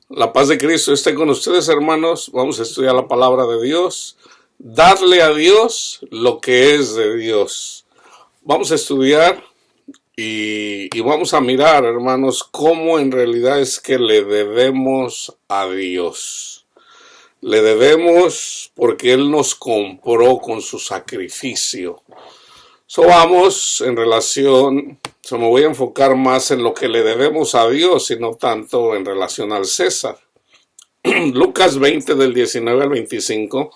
La paz de Cristo esté con ustedes, hermanos. Vamos a estudiar la palabra de Dios. Darle a Dios lo que es de Dios. Vamos a estudiar y vamos a mirar, hermanos, cómo en realidad es que le debemos a Dios. Le debemos porque Él nos compró con su sacrificio. Vamos en relación, me voy a enfocar más en lo que le debemos a Dios y no tanto en relación al César. Lucas 20 del 19 al 25.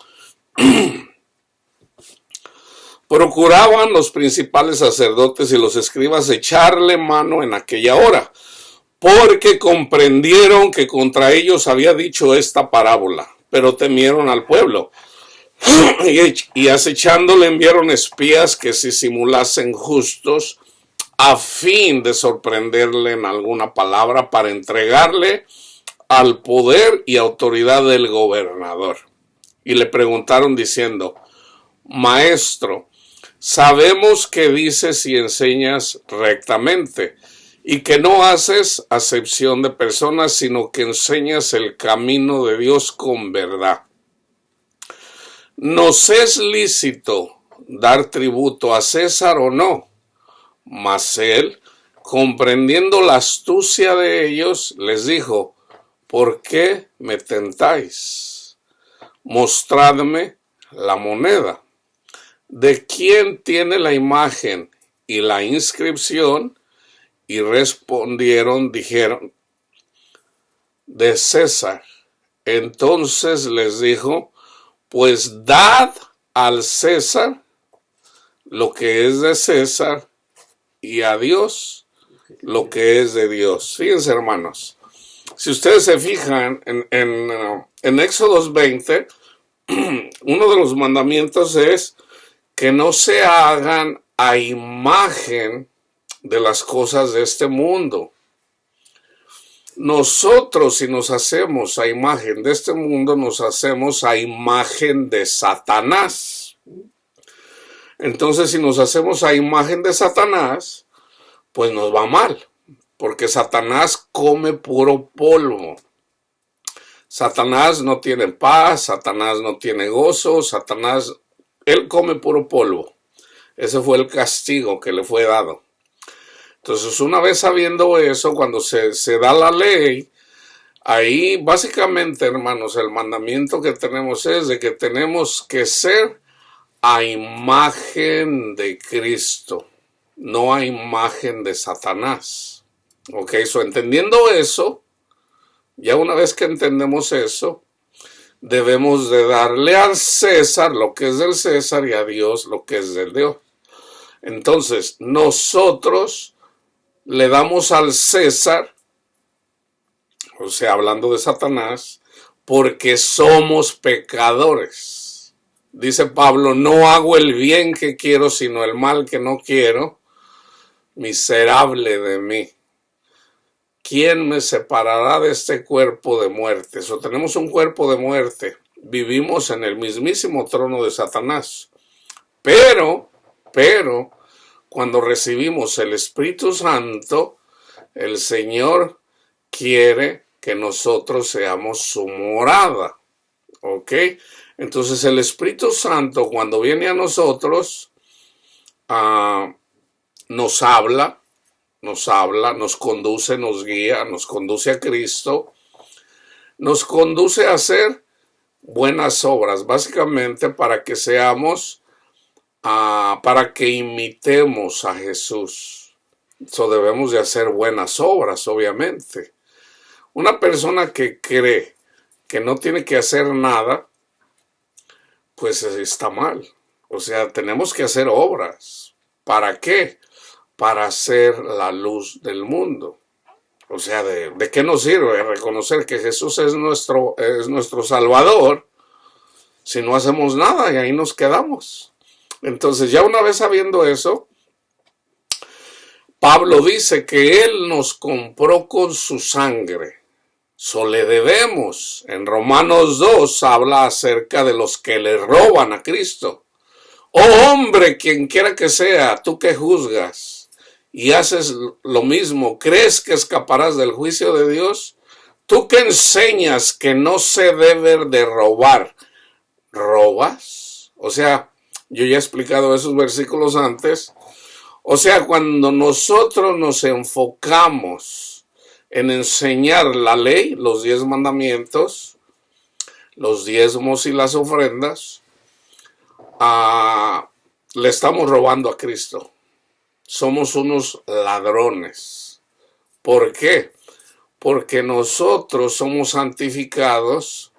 Procuraban los principales sacerdotes y los escribas echarle mano en aquella hora, porque comprendieron que contra ellos había dicho esta parábola, pero temieron al pueblo. Y acechándole enviaron espías que se simulasen justos a fin de sorprenderle en alguna palabra para entregarle al poder y autoridad del gobernador. Y le preguntaron diciendo: Maestro, sabemos que dices y enseñas rectamente y que no haces acepción de personas, sino que enseñas el camino de Dios con verdad. ¿Nos es lícito dar tributo a César o no? Mas él, comprendiendo la astucia de ellos, les dijo: ¿por qué me tentáis? Mostradme la moneda. ¿De quién tiene la imagen y la inscripción? Y respondieron, dijeron: de César. Entonces les dijo: pues dad al César lo que es de César y a Dios lo que es de Dios. Fíjense, hermanos, si ustedes se fijan en Éxodo 20, uno de los mandamientos es que no se hagan a imagen de las cosas de este mundo. Nosotros, si nos hacemos a imagen de este mundo, nos hacemos a imagen de Satanás. Entonces, si nos hacemos a imagen de Satanás, pues nos va mal, porque Satanás come puro polvo. Satanás no tiene paz, Satanás no tiene gozo, Satanás, él come puro polvo. Ese fue el castigo que le fue dado. Entonces, una vez sabiendo eso, cuando se da la ley, ahí básicamente, hermanos, el mandamiento que tenemos es de que tenemos que ser a imagen de Cristo, no a imagen de Satanás. Ok, entendiendo eso, ya una vez que entendemos eso, debemos de darle al César lo que es del César y a Dios lo que es del Dios. Entonces, nosotros le damos al César, o sea, hablando de Satanás, porque somos pecadores. Dice Pablo: no hago el bien que quiero, sino el mal que no quiero. Miserable de mí. ¿Quién me separará de este cuerpo de muerte? Tenemos un cuerpo de muerte. Vivimos en el mismísimo trono de Satanás. Pero, cuando recibimos el Espíritu Santo, el Señor quiere que nosotros seamos su morada. ¿Ok? Entonces el Espíritu Santo, cuando viene a nosotros, nos habla, nos conduce, nos guía, nos conduce a Cristo, nos conduce a hacer buenas obras, básicamente para que seamos, para que imitemos a Jesús. Debemos de hacer buenas obras, obviamente. Una persona que cree que no tiene que hacer nada, pues está mal. O sea, tenemos que hacer obras. ¿Para qué? Para ser la luz del mundo. O sea, ¿de qué nos sirve reconocer que Jesús es nuestro Salvador si no hacemos nada y ahí nos quedamos? Entonces, ya una vez sabiendo eso, Pablo dice que Él nos compró con su sangre. Le debemos. En Romanos 2 habla acerca de los que le roban a Cristo. Oh hombre, quien quiera que sea, tú que juzgas y haces lo mismo, ¿crees que escaparás del juicio de Dios? tú que enseñas que no se debe de robar, ¿robas? O sea, yo ya he explicado esos versículos antes. O sea, cuando nosotros nos enfocamos en enseñar la ley, los 10 mandamientos, los diezmos y las ofrendas, le estamos robando a Cristo. Somos unos ladrones. ¿Por qué? Porque nosotros somos santificados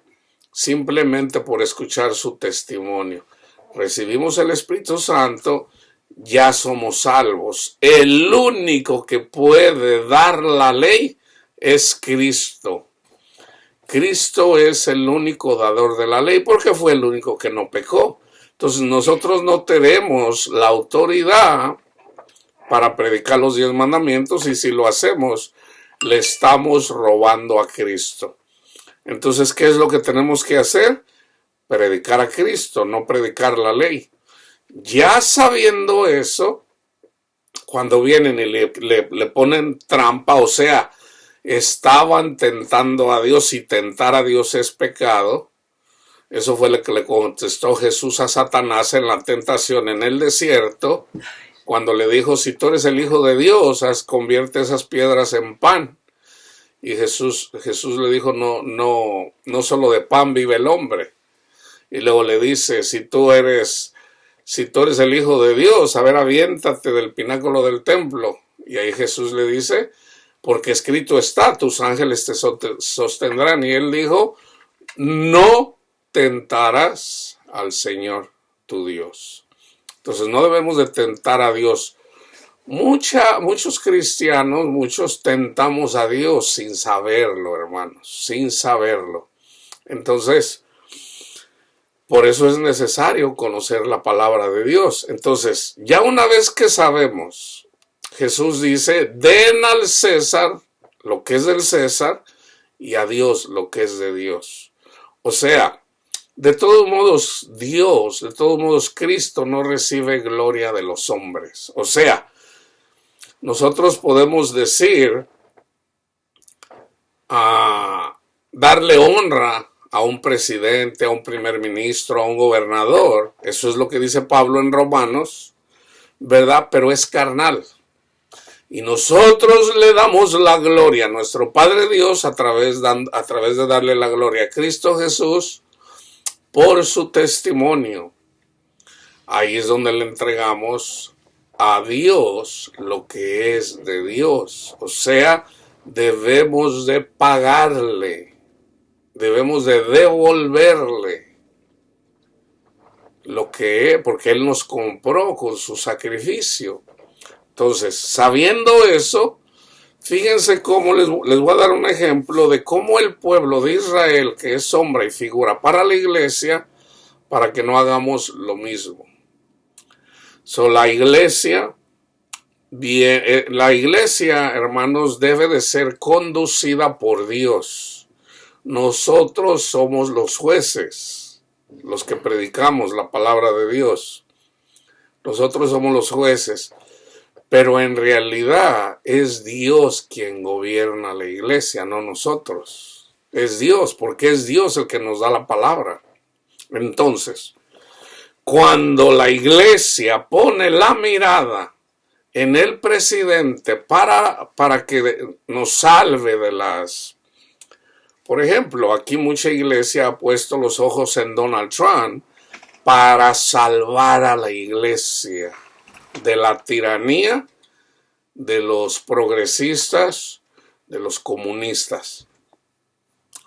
simplemente por escuchar su testimonio. Recibimos el Espíritu Santo, ya somos salvos. El único que puede dar la ley es Cristo. Cristo es el único dador de la ley porque fue el único que no pecó. Entonces nosotros no tenemos la autoridad para predicar los 10 mandamientos, y si lo hacemos, le estamos robando a Cristo. Entonces, ¿qué es lo que tenemos que hacer? Predicar a Cristo, no predicar la ley. Ya sabiendo eso, cuando vienen y le ponen trampa, o sea, estaban tentando a Dios, y tentar a Dios es pecado. Eso fue lo que le contestó Jesús a Satanás en la tentación en el desierto, cuando le dijo: si tú eres el Hijo de Dios, convierte esas piedras en pan. Y Jesús le dijo: no solo de pan vive el hombre. Y luego le dice: si tú eres el Hijo de Dios, a ver, aviéntate del pináculo del templo. Y ahí Jesús le dice: porque escrito está, tus ángeles te sostendrán. Y él dijo: no tentarás al Señor tu Dios. Entonces no debemos de tentar a Dios. Muchos cristianos, tentamos a Dios sin saberlo, hermanos, sin saberlo. Entonces, por eso es necesario conocer la palabra de Dios. Entonces, ya una vez que sabemos, Jesús dice: den al César lo que es del César y a Dios lo que es de Dios. O sea, de todos modos, Cristo no recibe gloria de los hombres. O sea, nosotros podemos decir, darle honra a un presidente, a un primer ministro, a un gobernador. Eso es lo que dice Pablo en Romanos, ¿verdad? Pero es carnal. Y nosotros le damos la gloria a nuestro Padre Dios a través de darle la gloria a Cristo Jesús por su testimonio. Ahí es donde le entregamos a Dios lo que es de Dios. O sea, debemos de pagarle, debemos de devolverle lo que es, porque Él nos compró con su sacrificio. Entonces, sabiendo eso, fíjense cómo les voy a dar un ejemplo de cómo el pueblo de Israel, que es sombra y figura para la iglesia, para que no hagamos lo mismo. La iglesia, hermanos, debe de ser conducida por Dios. Nosotros somos los jueces, los que predicamos la palabra de Dios. Nosotros somos los jueces. Pero en realidad es Dios quien gobierna la iglesia, no nosotros. Es Dios, porque es Dios el que nos da la palabra. Entonces, cuando la iglesia pone la mirada en el presidente para que nos salve de las... Por ejemplo, aquí mucha iglesia ha puesto los ojos en Donald Trump para salvar a la iglesia de la tiranía de los progresistas, de los comunistas.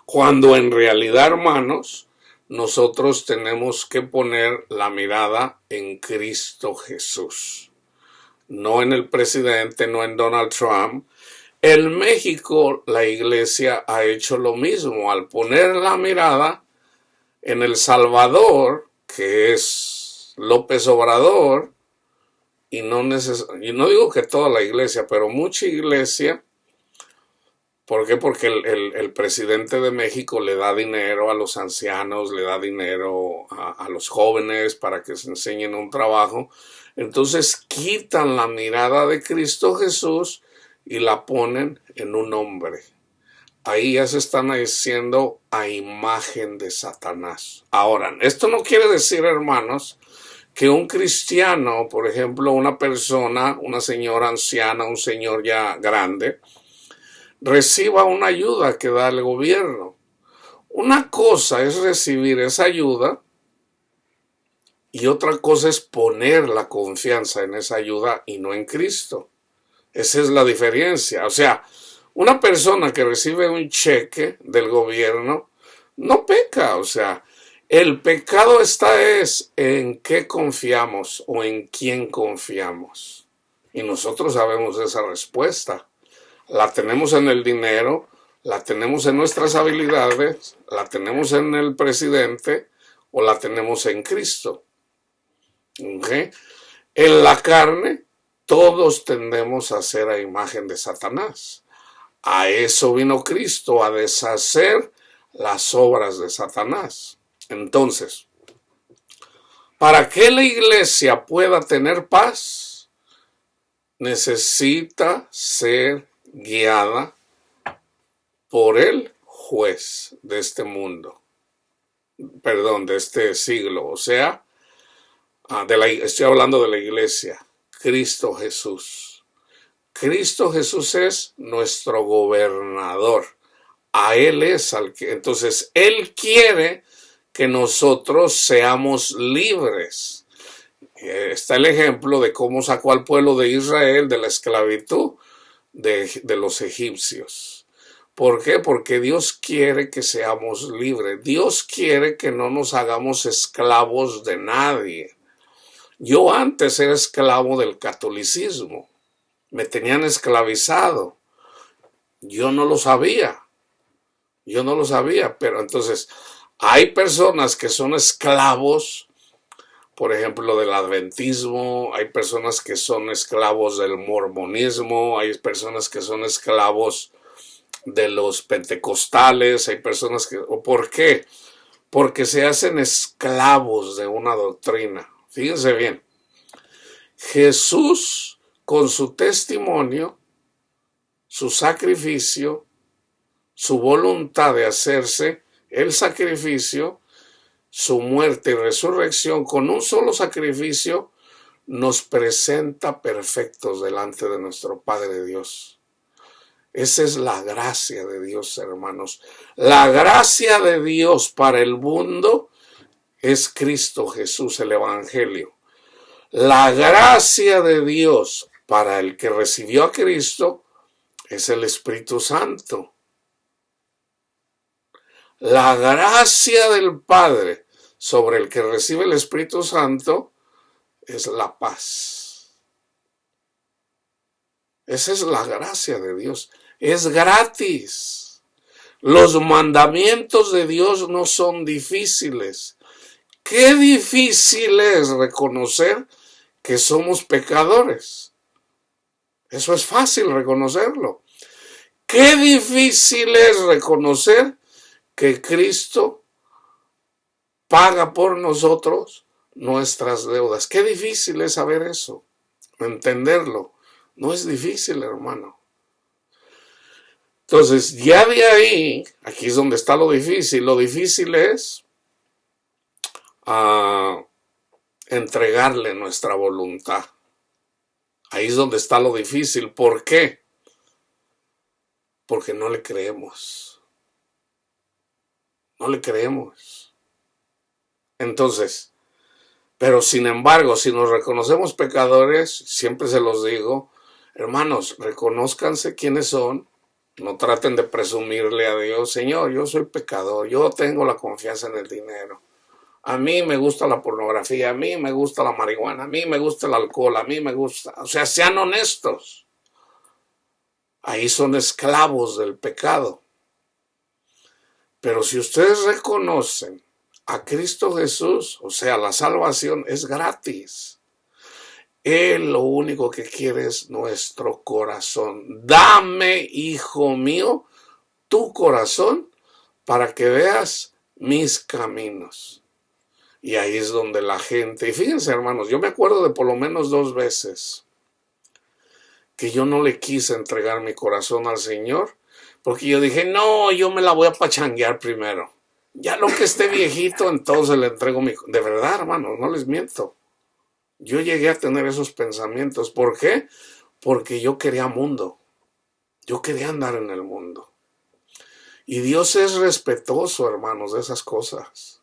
Cuando en realidad, hermanos, nosotros tenemos que poner la mirada en Cristo Jesús. No en el presidente, no en Donald Trump. En México, la iglesia ha hecho lo mismo al poner la mirada en El Salvador, que es López Obrador. Y no digo que toda la iglesia, pero mucha iglesia. ¿Por qué? Porque el presidente de México le da dinero a los ancianos, le da dinero a los jóvenes para que se enseñen un trabajo. Entonces quitan la mirada de Cristo Jesús y la ponen en un hombre. ahí ya se están haciendo a imagen de Satanás. Ahora, esto no quiere decir, hermanos, que un cristiano, por ejemplo, una persona, una señora anciana, un señor ya grande, reciba una ayuda que da el gobierno. Una cosa es recibir esa ayuda y otra cosa es poner la confianza en esa ayuda y no en Cristo. Esa es la diferencia. O sea, una persona que recibe un cheque del gobierno no peca. O sea, el pecado es en qué confiamos o en quién confiamos. Y nosotros sabemos esa respuesta. La tenemos en el dinero, la tenemos en nuestras habilidades, la tenemos en el presidente o la tenemos en Cristo. ¿Okay? En la carne, todos tendemos a ser a imagen de Satanás. A eso vino Cristo, a deshacer las obras de Satanás. Entonces, para que la iglesia pueda tener paz, necesita ser guiada por el juez de este mundo, perdón, de este siglo, o sea, estoy hablando de la iglesia, Cristo Jesús. Cristo Jesús es nuestro gobernador. A Él es al que, entonces, Él quiere que nosotros seamos libres. Está el ejemplo de cómo sacó al pueblo de Israel de la esclavitud de los egipcios. ¿Por qué? Porque Dios quiere que seamos libres. Dios quiere que no nos hagamos esclavos de nadie. Yo antes era esclavo del catolicismo. Me tenían esclavizado. Yo no lo sabía. Pero entonces hay personas que son esclavos, por ejemplo, del adventismo, hay personas que son esclavos del mormonismo, hay personas que son esclavos de los pentecostales, hay personas que... ¿Por qué? Porque se hacen esclavos de una doctrina. Fíjense bien, Jesús con su testimonio, su sacrificio, su voluntad de hacerse el sacrificio, su muerte y resurrección, con un solo sacrificio, nos presenta perfectos delante de nuestro Padre Dios. Esa es la gracia de Dios, hermanos. La gracia de Dios para el mundo es Cristo Jesús, el Evangelio. La gracia de Dios para el que recibió a Cristo es el Espíritu Santo. La gracia del Padre sobre el que recibe el Espíritu Santo es la paz. Esa es la gracia de Dios. Es gratis. Los mandamientos de Dios no son difíciles. Qué difícil es reconocer que somos pecadores. Eso es fácil reconocerlo. Qué difícil es reconocer que Cristo paga por nosotros nuestras deudas. Qué difícil es saber eso, entenderlo. No es difícil, hermano. Entonces, ya de ahí, aquí es donde está lo difícil. Lo difícil es entregarle nuestra voluntad. Ahí es donde está lo difícil. ¿Por qué? Porque no le creemos. No le creemos. Entonces, pero sin embargo, si nos reconocemos pecadores, siempre se los digo, hermanos, reconózcanse quiénes son. No traten de presumirle a Dios, Señor, yo soy pecador, yo tengo la confianza en el dinero. A mí me gusta la pornografía, a mí me gusta la marihuana, a mí me gusta el alcohol, a mí me gusta. O sea, sean honestos. Ahí son esclavos del pecado. Pero si ustedes reconocen a Cristo Jesús, o sea, la salvación es gratis. Él lo único que quiere es nuestro corazón. Dame, hijo mío, tu corazón para que veas mis caminos. Y ahí es donde la gente, y fíjense hermanos, yo me acuerdo de por lo menos 2 veces que yo no le quise entregar mi corazón al Señor, Porque yo dije, no, yo me la voy a pachanguear primero. Ya lo que esté viejito, entonces le entrego mi... De verdad, hermano, no les miento. Yo llegué a tener esos pensamientos. ¿Por qué? Porque yo quería mundo. Yo quería andar en el mundo. Y Dios es respetuoso, hermanos, de esas cosas.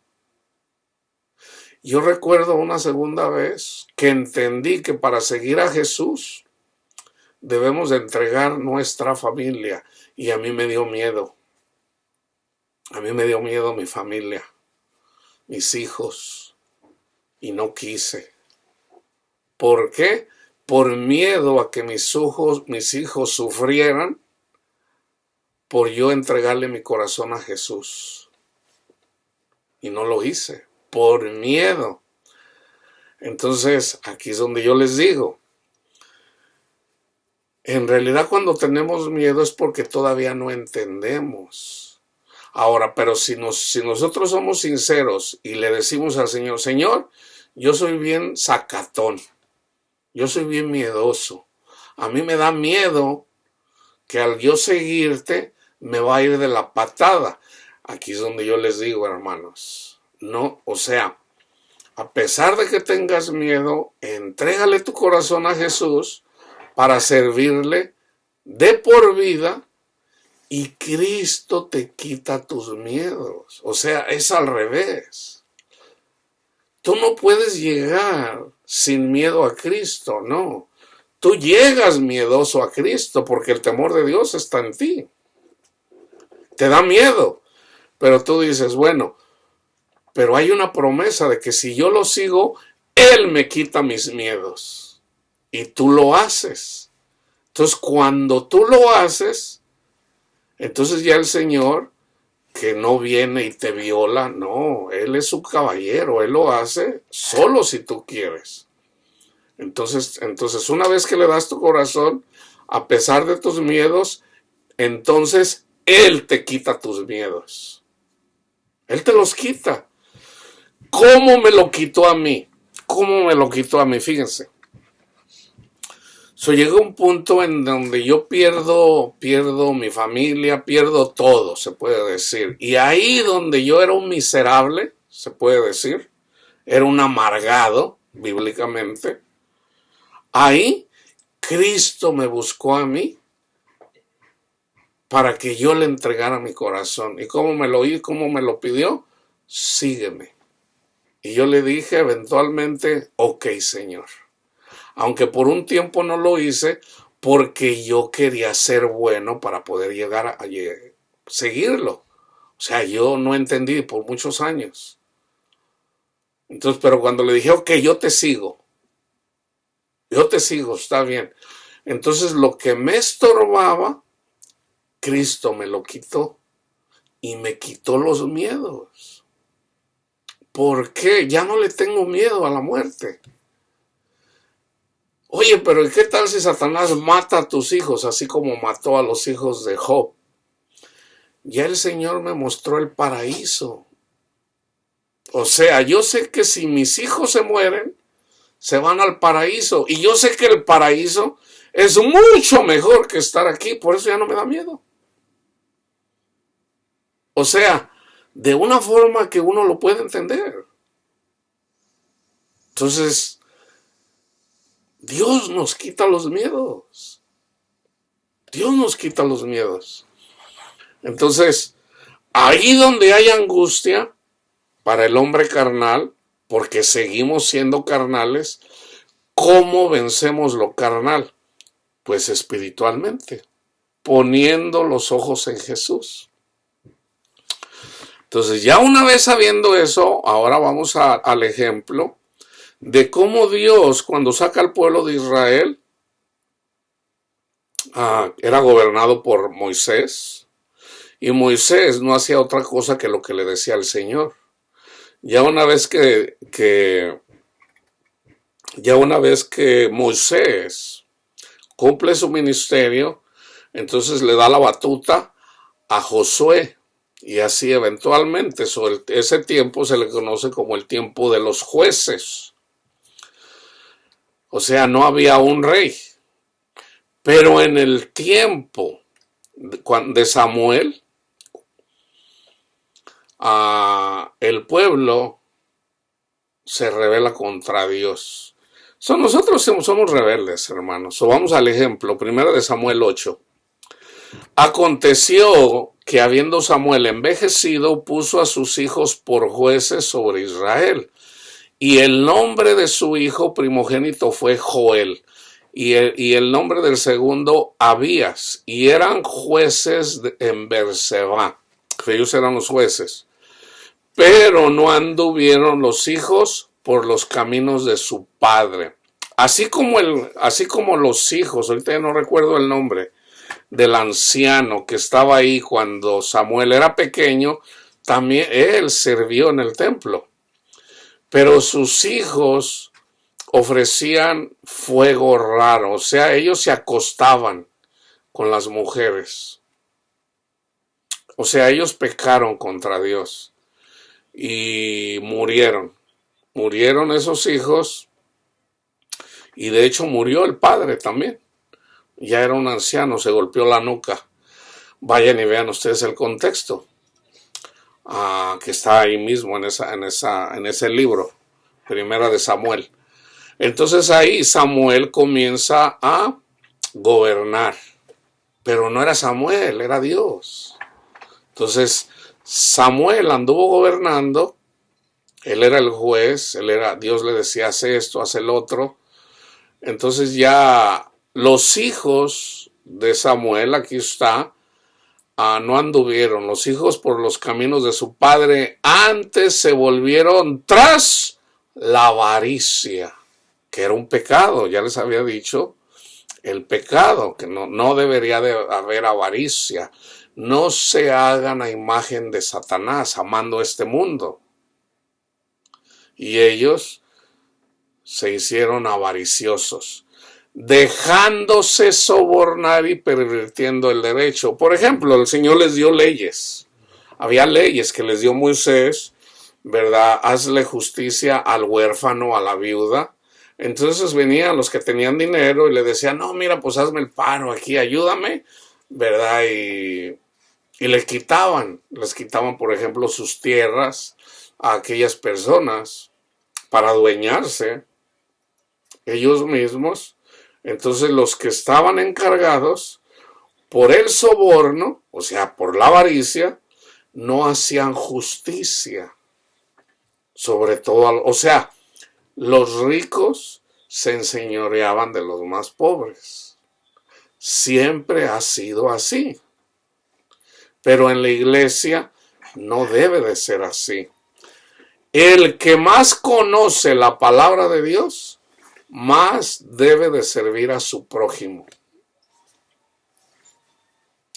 Yo recuerdo una segunda vez que entendí que para seguir a Jesús debemos de entregar nuestra familia. Y a mí me dio miedo. A mí me dio miedo mi familia, mis hijos. Y no quise. ¿Por qué? Por miedo a que mis hijos sufrieran por yo entregarle mi corazón a Jesús. Y no lo hice, por miedo. Entonces, aquí es donde yo les digo, en realidad cuando tenemos miedo es porque todavía no entendemos. Ahora, pero si nosotros somos sinceros y le decimos al Señor, Señor, yo soy bien sacatón, yo soy bien miedoso. A mí me da miedo que al yo seguirte me va a ir de la patada. Aquí es donde yo les digo, hermanos, no, o sea, a pesar de que tengas miedo, entrégale tu corazón a Jesús para servirle de por vida y Cristo te quita tus miedos. O sea, es al revés. Tú no puedes llegar sin miedo a Cristo, no. Tú llegas miedoso a Cristo porque el temor de Dios está en ti. Te da miedo, pero tú dices, bueno, pero hay una promesa de que si yo lo sigo, Él me quita mis miedos. Y tú lo haces. Entonces, cuando tú lo haces, entonces ya el Señor, que no viene y te viola, no, Él es su caballero, Él lo hace solo si tú quieres. Entonces, una vez que le das tu corazón, a pesar de tus miedos, entonces Él te quita tus miedos. Él te los quita. ¿Cómo me lo quitó a mí? ¿Cómo me lo quitó a mí? Fíjense. Llega un punto en donde yo pierdo mi familia, pierdo todo, se puede decir. Y ahí donde yo era un miserable, se puede decir, era un amargado, bíblicamente, ahí Cristo me buscó a mí para que yo le entregara mi corazón. ¿Y cómo me lo pidió? Sígueme. Y yo le dije eventualmente, ok, Señor. Aunque por un tiempo no lo hice porque yo quería ser bueno para poder llegar a seguirlo. O sea, yo no entendí por muchos años. Entonces, pero cuando le dije, ok, yo te sigo, está bien. Entonces, lo que me estorbaba, Cristo me lo quitó y me quitó los miedos. ¿Por qué? Ya no le tengo miedo a la muerte. Oye, pero ¿qué tal si Satanás mata a tus hijos, así como mató a los hijos de Job? Ya el Señor me mostró el paraíso. O sea, yo sé que si mis hijos se mueren, se van al paraíso. Y yo sé que el paraíso es mucho mejor que estar aquí, por eso ya no me da miedo. O sea, de una forma que uno lo puede entender. Entonces, Dios nos quita los miedos. Dios nos quita los miedos. Entonces, ahí donde hay angustia para el hombre carnal, porque seguimos siendo carnales, ¿cómo vencemos lo carnal? Pues espiritualmente, poniendo los ojos en Jesús. Entonces, ya una vez sabiendo eso, ahora vamos al ejemplo de cómo Dios, cuando saca al pueblo de Israel, era gobernado por Moisés, y Moisés no hacía otra cosa que lo que le decía el Señor. Ya una vez que Moisés cumple su ministerio, entonces le da la batuta a Josué, y así eventualmente sobre ese tiempo se le conoce como el tiempo de los jueces. O sea, no había un rey. Pero en el tiempo de Samuel, el pueblo se rebela contra Dios. Nosotros somos rebeldes, hermanos. Vamos al ejemplo, primero de Samuel 8. Aconteció que habiendo Samuel envejecido, puso a sus hijos por jueces sobre Israel. Y el nombre de su hijo primogénito fue Joel. Y el nombre del segundo, Abías. Y eran jueces en Berseba. Ellos eran los jueces. Pero no anduvieron los hijos por los caminos de su padre. Así como los hijos, ahorita ya no recuerdo el nombre, del anciano que estaba ahí cuando Samuel era pequeño, también él sirvió en el templo. Pero sus hijos ofrecían fuego raro, o sea, ellos se acostaban con las mujeres. O sea, ellos pecaron contra Dios y murieron. Murieron esos hijos y de hecho murió el padre también. Ya era un anciano, se golpeó la nuca. Vayan y vean ustedes el contexto que está ahí mismo en ese libro, Primera de Samuel. Entonces ahí Samuel comienza a gobernar, pero no era Samuel, era Dios. Entonces Samuel anduvo gobernando, él era el juez, Dios le decía, hace esto, hace el otro. Entonces ya los hijos de Samuel, aquí está, no anduvieron, los hijos por los caminos de su padre, antes se volvieron tras la avaricia, que era un pecado, ya les había dicho, el pecado, que no debería de haber avaricia. No se hagan a imagen de Satanás, amando este mundo. Y ellos se hicieron avariciosos, dejándose sobornar y pervirtiendo el derecho. Por ejemplo, el Señor les dio leyes. Había leyes que les dio Moisés, ¿verdad? Hazle justicia al huérfano, a la viuda. Entonces venían los que tenían dinero y le decían, no, mira, pues hazme el paro aquí, ayúdame, ¿verdad? Y les quitaban, por ejemplo, sus tierras a aquellas personas para adueñarse ellos mismos. Entonces los que estaban encargados por el soborno, o sea, por la avaricia, no hacían justicia. Sobre todo, o sea, los ricos se enseñoreaban de los más pobres. Siempre ha sido así. Pero en la iglesia no debe de ser así. El que más conoce la palabra de Dios, más debe de servir a su prójimo.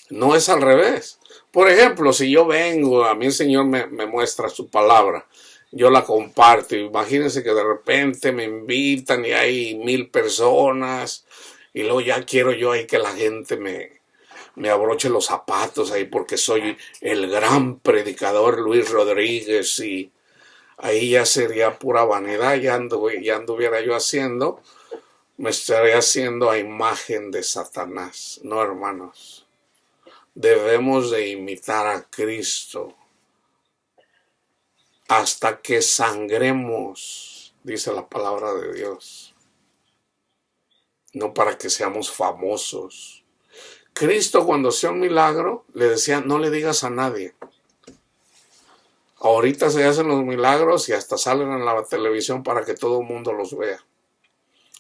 No es al revés. Por ejemplo, si yo vengo, a mí el Señor me muestra su palabra, yo la comparto. Imagínense que de repente me invitan y hay 1000 personas y luego ya quiero yo ahí que la gente me abroche los zapatos ahí porque soy el gran predicador Luis Rodríguez, y ahí ya sería pura vanidad, ya anduviera yo haciendo, me estaría haciendo a imagen de Satanás. No, hermanos, debemos de imitar a Cristo hasta que sangremos, dice la palabra de Dios, no para que seamos famosos. Cristo, cuando hacía un milagro, le decía, no le digas a nadie. Ahorita se hacen los milagros y hasta salen en la televisión para que todo el mundo los vea.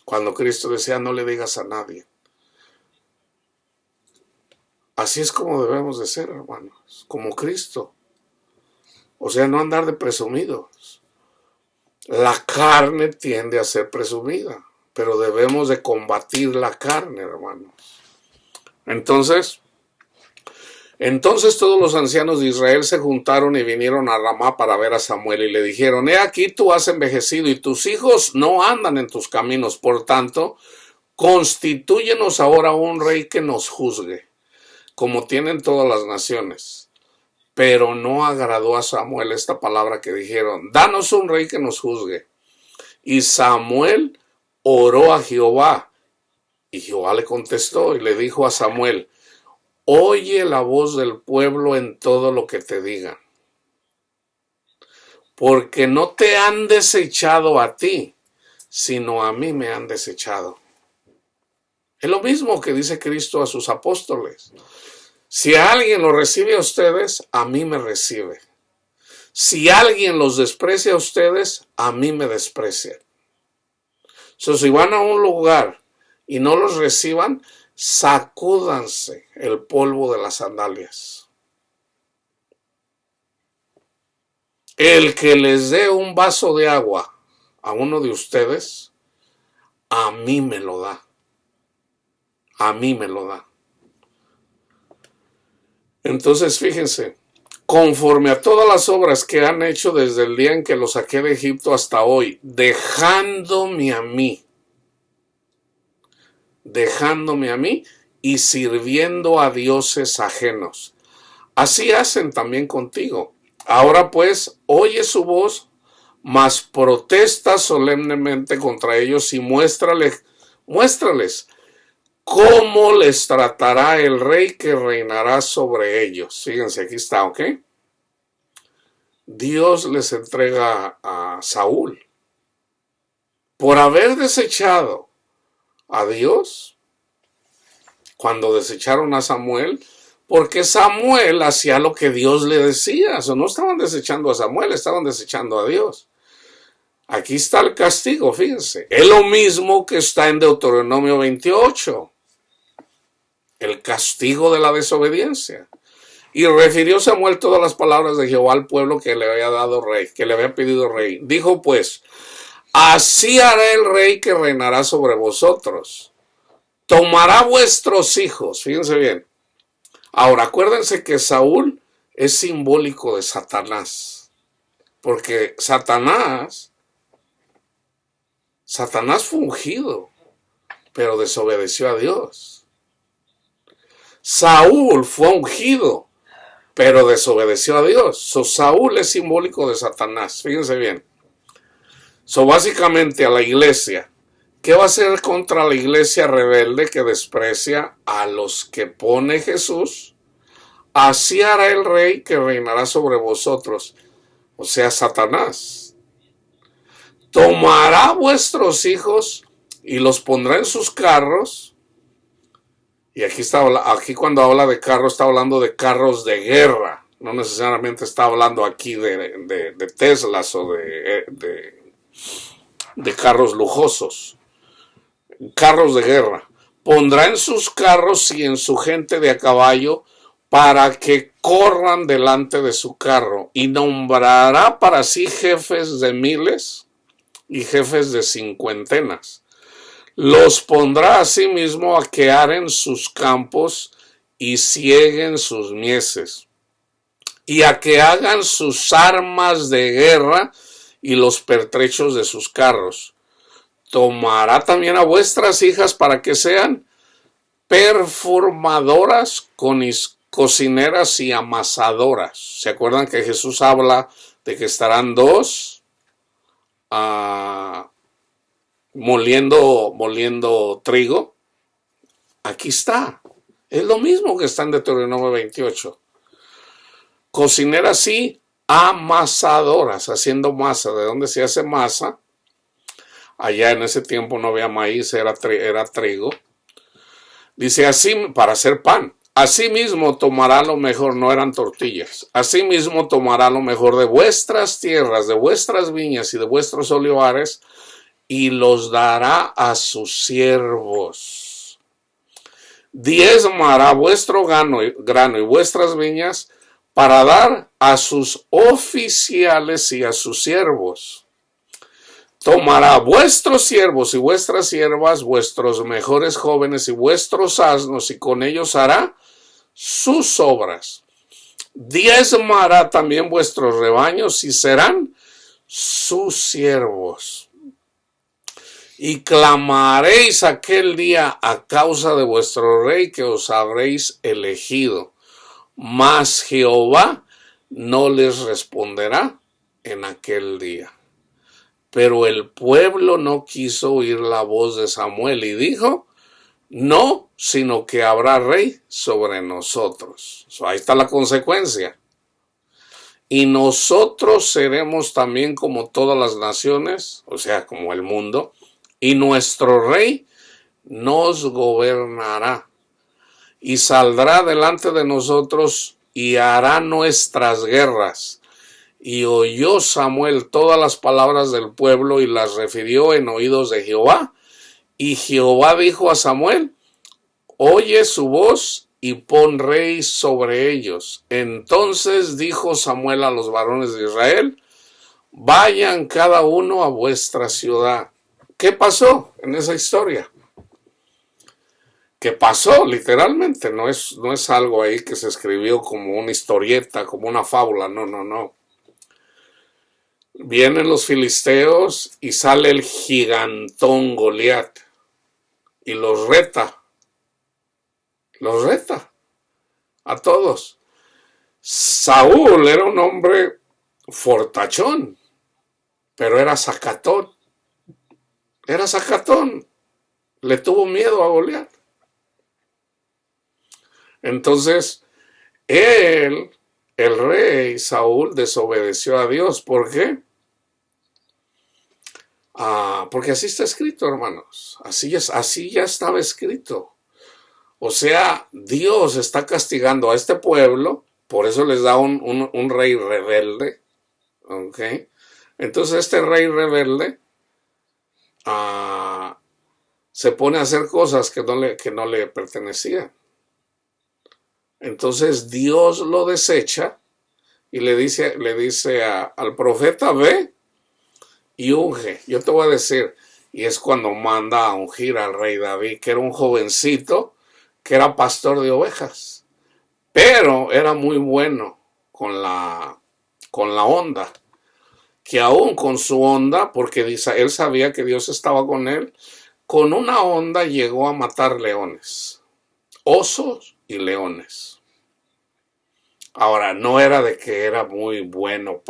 Cuando Cristo decía, no le digas a nadie. Así es como debemos de ser, hermanos, como Cristo. O sea, no andar de presumidos. La carne tiende a ser presumida, pero debemos de combatir la carne, hermanos. Entonces todos los ancianos de Israel se juntaron y vinieron a Ramá para ver a Samuel y le dijeron, he aquí tú has envejecido y tus hijos no andan en tus caminos, por tanto, constitúyenos ahora un rey que nos juzgue, como tienen todas las naciones. Pero no agradó a Samuel esta palabra que dijeron, danos un rey que nos juzgue. Y Samuel oró a Jehová, y Jehová le contestó y le dijo a Samuel, oye la voz del pueblo en todo lo que te digan, porque no te han desechado a ti, sino a mí me han desechado. Es lo mismo que dice Cristo a sus apóstoles. Si alguien los recibe a ustedes, a mí me recibe. Si alguien los desprecia a ustedes, a mí me desprecia. Si van a un lugar y no los reciban, sacúdanse el polvo de las sandalias. El que les dé un vaso de agua a uno de ustedes, a mí me lo da. A mí me lo da. Entonces, fíjense, conforme a todas las obras que han hecho desde el día en que los saqué de Egipto hasta hoy, dejándome a mí y sirviendo a dioses ajenos. Así hacen también contigo. Ahora pues, oye su voz, mas protesta solemnemente contra ellos y muéstrales cómo les tratará el rey que reinará sobre ellos. Fíjense, aquí está, ¿ok? Dios les entrega a Saúl por haber desechado a Dios cuando desecharon a Samuel, porque Samuel hacía lo que Dios le decía. O sea, no estaban desechando a Samuel, estaban desechando a Dios. Aquí está el castigo, fíjense. Es lo mismo que está en Deuteronomio 28. El castigo de la desobediencia. Y refirió Samuel todas las palabras de Jehová al pueblo que le había dado rey, que le había pedido rey. Dijo pues, así hará el rey que reinará sobre vosotros. Tomará vuestros hijos. Fíjense bien. Ahora, acuérdense que Saúl es simbólico de Satanás. Porque Satanás fue ungido, pero desobedeció a Dios. Saúl fue ungido, pero desobedeció a Dios. Saúl es simbólico de Satanás. Fíjense bien. Básicamente a la iglesia. ¿Qué va a hacer contra la iglesia rebelde que desprecia a los que pone Jesús? Así hará el rey que reinará sobre vosotros. O sea, Satanás. Tomará vuestros hijos y los pondrá en sus carros. Y aquí cuando habla de carros, está hablando de carros de guerra. No necesariamente está hablando aquí de Teslas o de carros lujosos. Carros de guerra. Pondrá en sus carros y en su gente de a caballo para que corran delante de su carro. Y nombrará para sí jefes de miles y jefes de cincuentenas. Los pondrá asimismo a que aren sus campos y cieguen sus mieses, y a que hagan sus armas de guerra y los pertrechos de sus carros. Tomará también a vuestras hijas para que sean performadoras, cocineras y amasadoras. ¿Se acuerdan que Jesús habla de que estarán dos moliendo trigo? Aquí está. Es lo mismo que está en Deuteronomio 28. Cocineras y amasadoras, haciendo masa. ¿De dónde se hace masa? Allá en ese tiempo no había maíz, era trigo. Dice así, para hacer pan. Asimismo tomará lo mejor, no eran tortillas. Asimismo tomará lo mejor de vuestras tierras, de vuestras viñas y de vuestros olivares, y los dará a sus siervos. Diezmará vuestro grano y vuestras viñas para dar a sus oficiales y a sus siervos. Tomará vuestros siervos y vuestras siervas, vuestros mejores jóvenes y vuestros asnos, y con ellos hará sus obras. Diezmará también vuestros rebaños y serán sus siervos. Y clamaréis aquel día a causa de vuestro rey que os habréis elegido. Mas Jehová no les responderá en aquel día. Pero el pueblo no quiso oír la voz de Samuel y dijo, No, sino que habrá rey sobre nosotros. Ahí está la consecuencia. Y nosotros seremos también como todas las naciones, o sea, como el mundo, y nuestro rey nos gobernará y saldrá delante de nosotros y hará nuestras guerras. Y oyó Samuel todas las palabras del pueblo y las refirió en oídos de Jehová. Y Jehová dijo a Samuel: oye su voz y pon rey sobre ellos. Entonces dijo Samuel a los varones de Israel: vayan cada uno a vuestra ciudad. ¿Qué pasó en esa historia? ¿Qué pasó? Literalmente, no es algo ahí que se escribió como una historieta, como una fábula, no. Vienen los filisteos y sale el gigantón Goliat y los reta a todos. Saúl era un hombre fortachón, pero era sacatón, le tuvo miedo a Goliat. Entonces, el rey Saúl desobedeció a Dios. ¿Por qué? Porque así está escrito, hermanos. Así ya estaba escrito. O sea, Dios está castigando a este pueblo, por eso les da un rey rebelde. ¿Ok? Entonces este rey rebelde se pone a hacer cosas que no le pertenecían. Entonces Dios lo desecha y le dice al profeta: ve y unge. Yo te voy a decir. Y es cuando manda a ungir al rey David, que era un jovencito, que era pastor de ovejas, pero era muy bueno con la onda, que aún con su onda, porque él sabía que Dios estaba con él, con una onda llegó a matar leones, osos y leones. Ahora, no era de que era muy bueno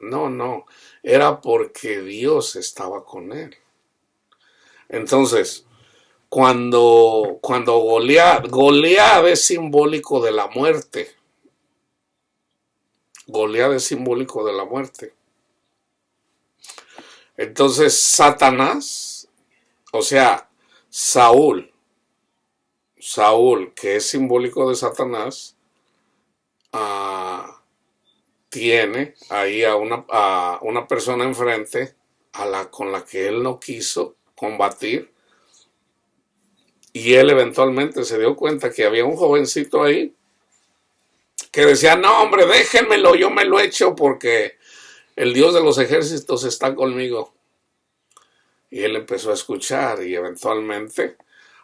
no, era porque Dios estaba con él. Entonces, cuando Goliat es simbólico de la muerte. Goliat es simbólico de la muerte. Entonces, Satanás, o sea, Saúl, que es simbólico de Satanás, tiene ahí a una persona enfrente con la que él no quiso combatir, y él eventualmente se dio cuenta que había un jovencito ahí que decía: no, hombre, déjenmelo, yo me lo echo porque el Dios de los ejércitos está conmigo. Y él empezó a escuchar y eventualmente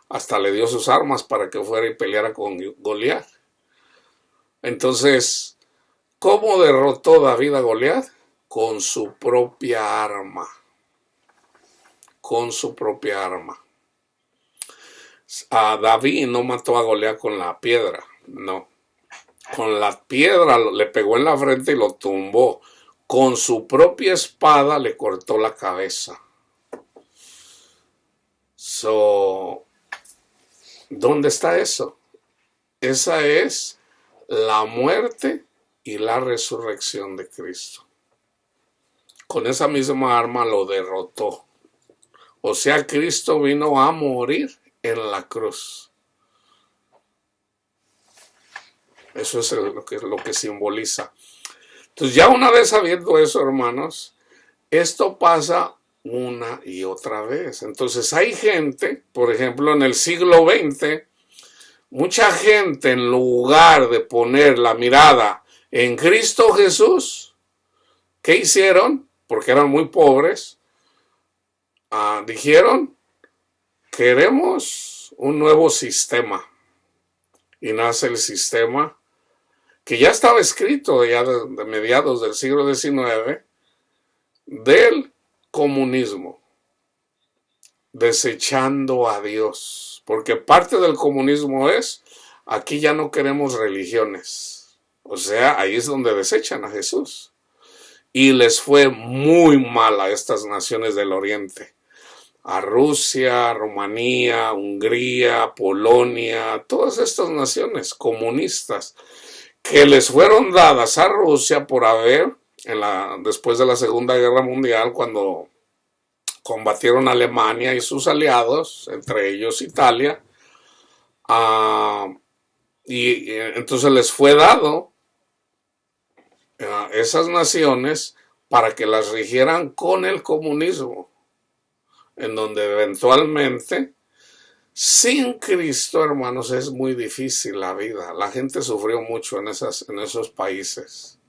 hasta le dio sus armas para que fuera y peleara con Goliat. Entonces, ¿cómo derrotó David a Goliat? Con su propia arma. Con su propia arma. David no mató a Goliat con la piedra, no. Con la piedra le pegó en la frente y lo tumbó. Con su propia espada le cortó la cabeza. ¿Dónde está eso? Esa es la muerte y la resurrección de Cristo. Con esa misma arma lo derrotó. O sea, Cristo vino a morir en la cruz. Eso es lo que simboliza. Entonces, ya una vez sabiendo eso, hermanos, esto pasa una y otra vez. Entonces, hay gente, por ejemplo, en el siglo XX, mucha gente, en lugar de poner la mirada en Cristo Jesús, ¿qué hicieron? Porque eran muy pobres. Dijeron: queremos un nuevo sistema. Y nace el sistema que ya estaba escrito ya de mediados del siglo XIX, del comunismo, desechando a Dios, porque parte del comunismo es: aquí ya no queremos religiones. O sea, ahí es donde desechan a Jesús. Y les fue muy mal a estas naciones del Oriente. a Rusia, Rumanía, Hungría, Polonia, todas estas naciones comunistas que les fueron dadas a Rusia por haber, después de la Segunda Guerra Mundial, cuando combatieron a Alemania y sus aliados, entre ellos Italia, y entonces les fue dado esas naciones para que las rigieran con el comunismo, en donde eventualmente, sin Cristo, hermanos, es muy difícil la vida. La gente sufrió mucho en esos países.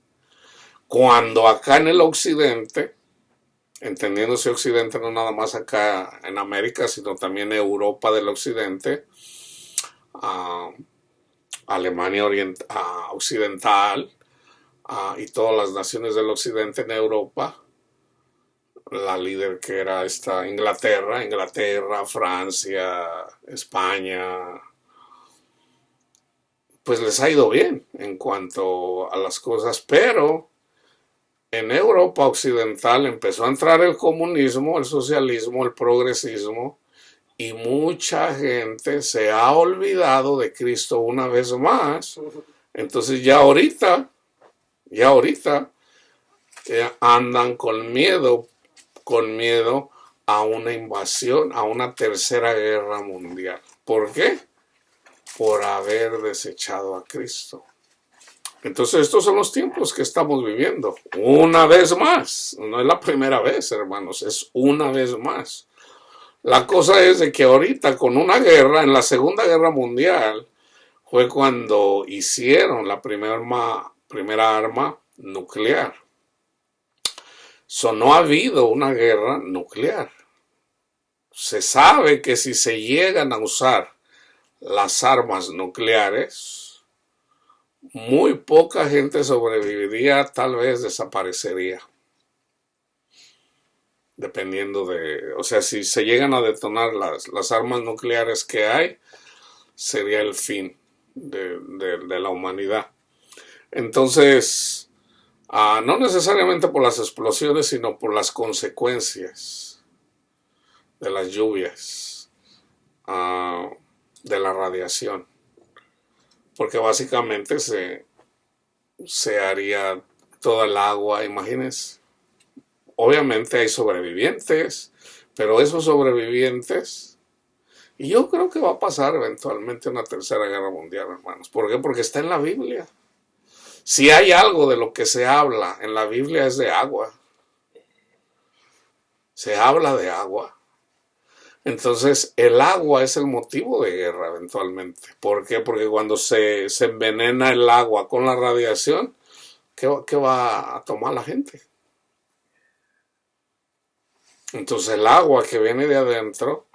Cuando acá en el occidente, entendiéndose occidente no nada más acá en América, sino también Europa del occidente, Alemania occidental y todas las naciones del occidente en Europa, la líder que era Inglaterra, Francia, España, pues les ha ido bien en cuanto a las cosas, pero en Europa occidental empezó a entrar el comunismo, el socialismo, el progresismo, y mucha gente se ha olvidado de Cristo una vez más. Entonces ya ahorita andan con miedo a una invasión, a una tercera guerra mundial. ¿Por qué? Por haber desechado a Cristo. Entonces estos son los tiempos que estamos viviendo. Una vez más, no es la primera vez, hermanos, es una vez más. La cosa es de que ahorita con una guerra, en la Segunda Guerra Mundial, fue cuando hicieron la primera arma nuclear. No ha habido una guerra nuclear. Se sabe que si se llegan a usar las armas nucleares, muy poca gente sobreviviría, tal vez desaparecería. Dependiendo o sea, si se llegan a detonar las armas nucleares que hay, sería el fin de la humanidad. Entonces, no necesariamente por las explosiones, sino por las consecuencias de las lluvias, de la radiación. Porque básicamente se haría toda el agua, imagínense. Obviamente hay sobrevivientes, pero esos sobrevivientes, y yo creo que va a pasar eventualmente una tercera guerra mundial, hermanos. ¿Por qué? Porque está en la Biblia. Si hay algo de lo que se habla en la Biblia es de agua. Se habla de agua. Entonces el agua es el motivo de guerra eventualmente. ¿Por qué? Porque cuando se envenena el agua con la radiación, ¿qué va a tomar la gente? Entonces el agua que viene de adentro,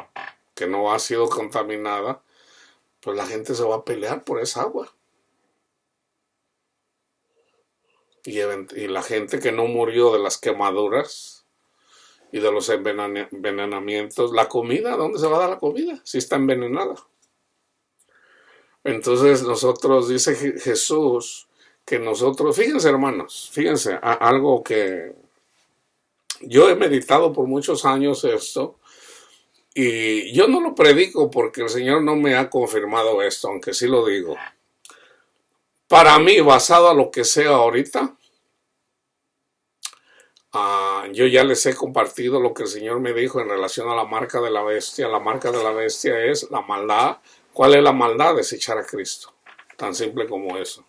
que no ha sido contaminada, pues la gente se va a pelear por esa agua. Y la gente que no murió de las quemaduras y de los envenenamientos, la comida, ¿dónde se va a dar la comida? Si está envenenada. Entonces dice Jesús, que nosotros, fíjense hermanos, fíjense, algo que yo he meditado por muchos años esto, y yo no lo predico porque el Señor no me ha confirmado esto, aunque sí lo digo. Para mí, basado a lo que sé ahorita, yo ya les he compartido lo que el Señor me dijo en relación a la marca de la bestia. La marca de la bestia es la maldad. ¿Cuál es la maldad? Desechar a Cristo. Tan simple como eso.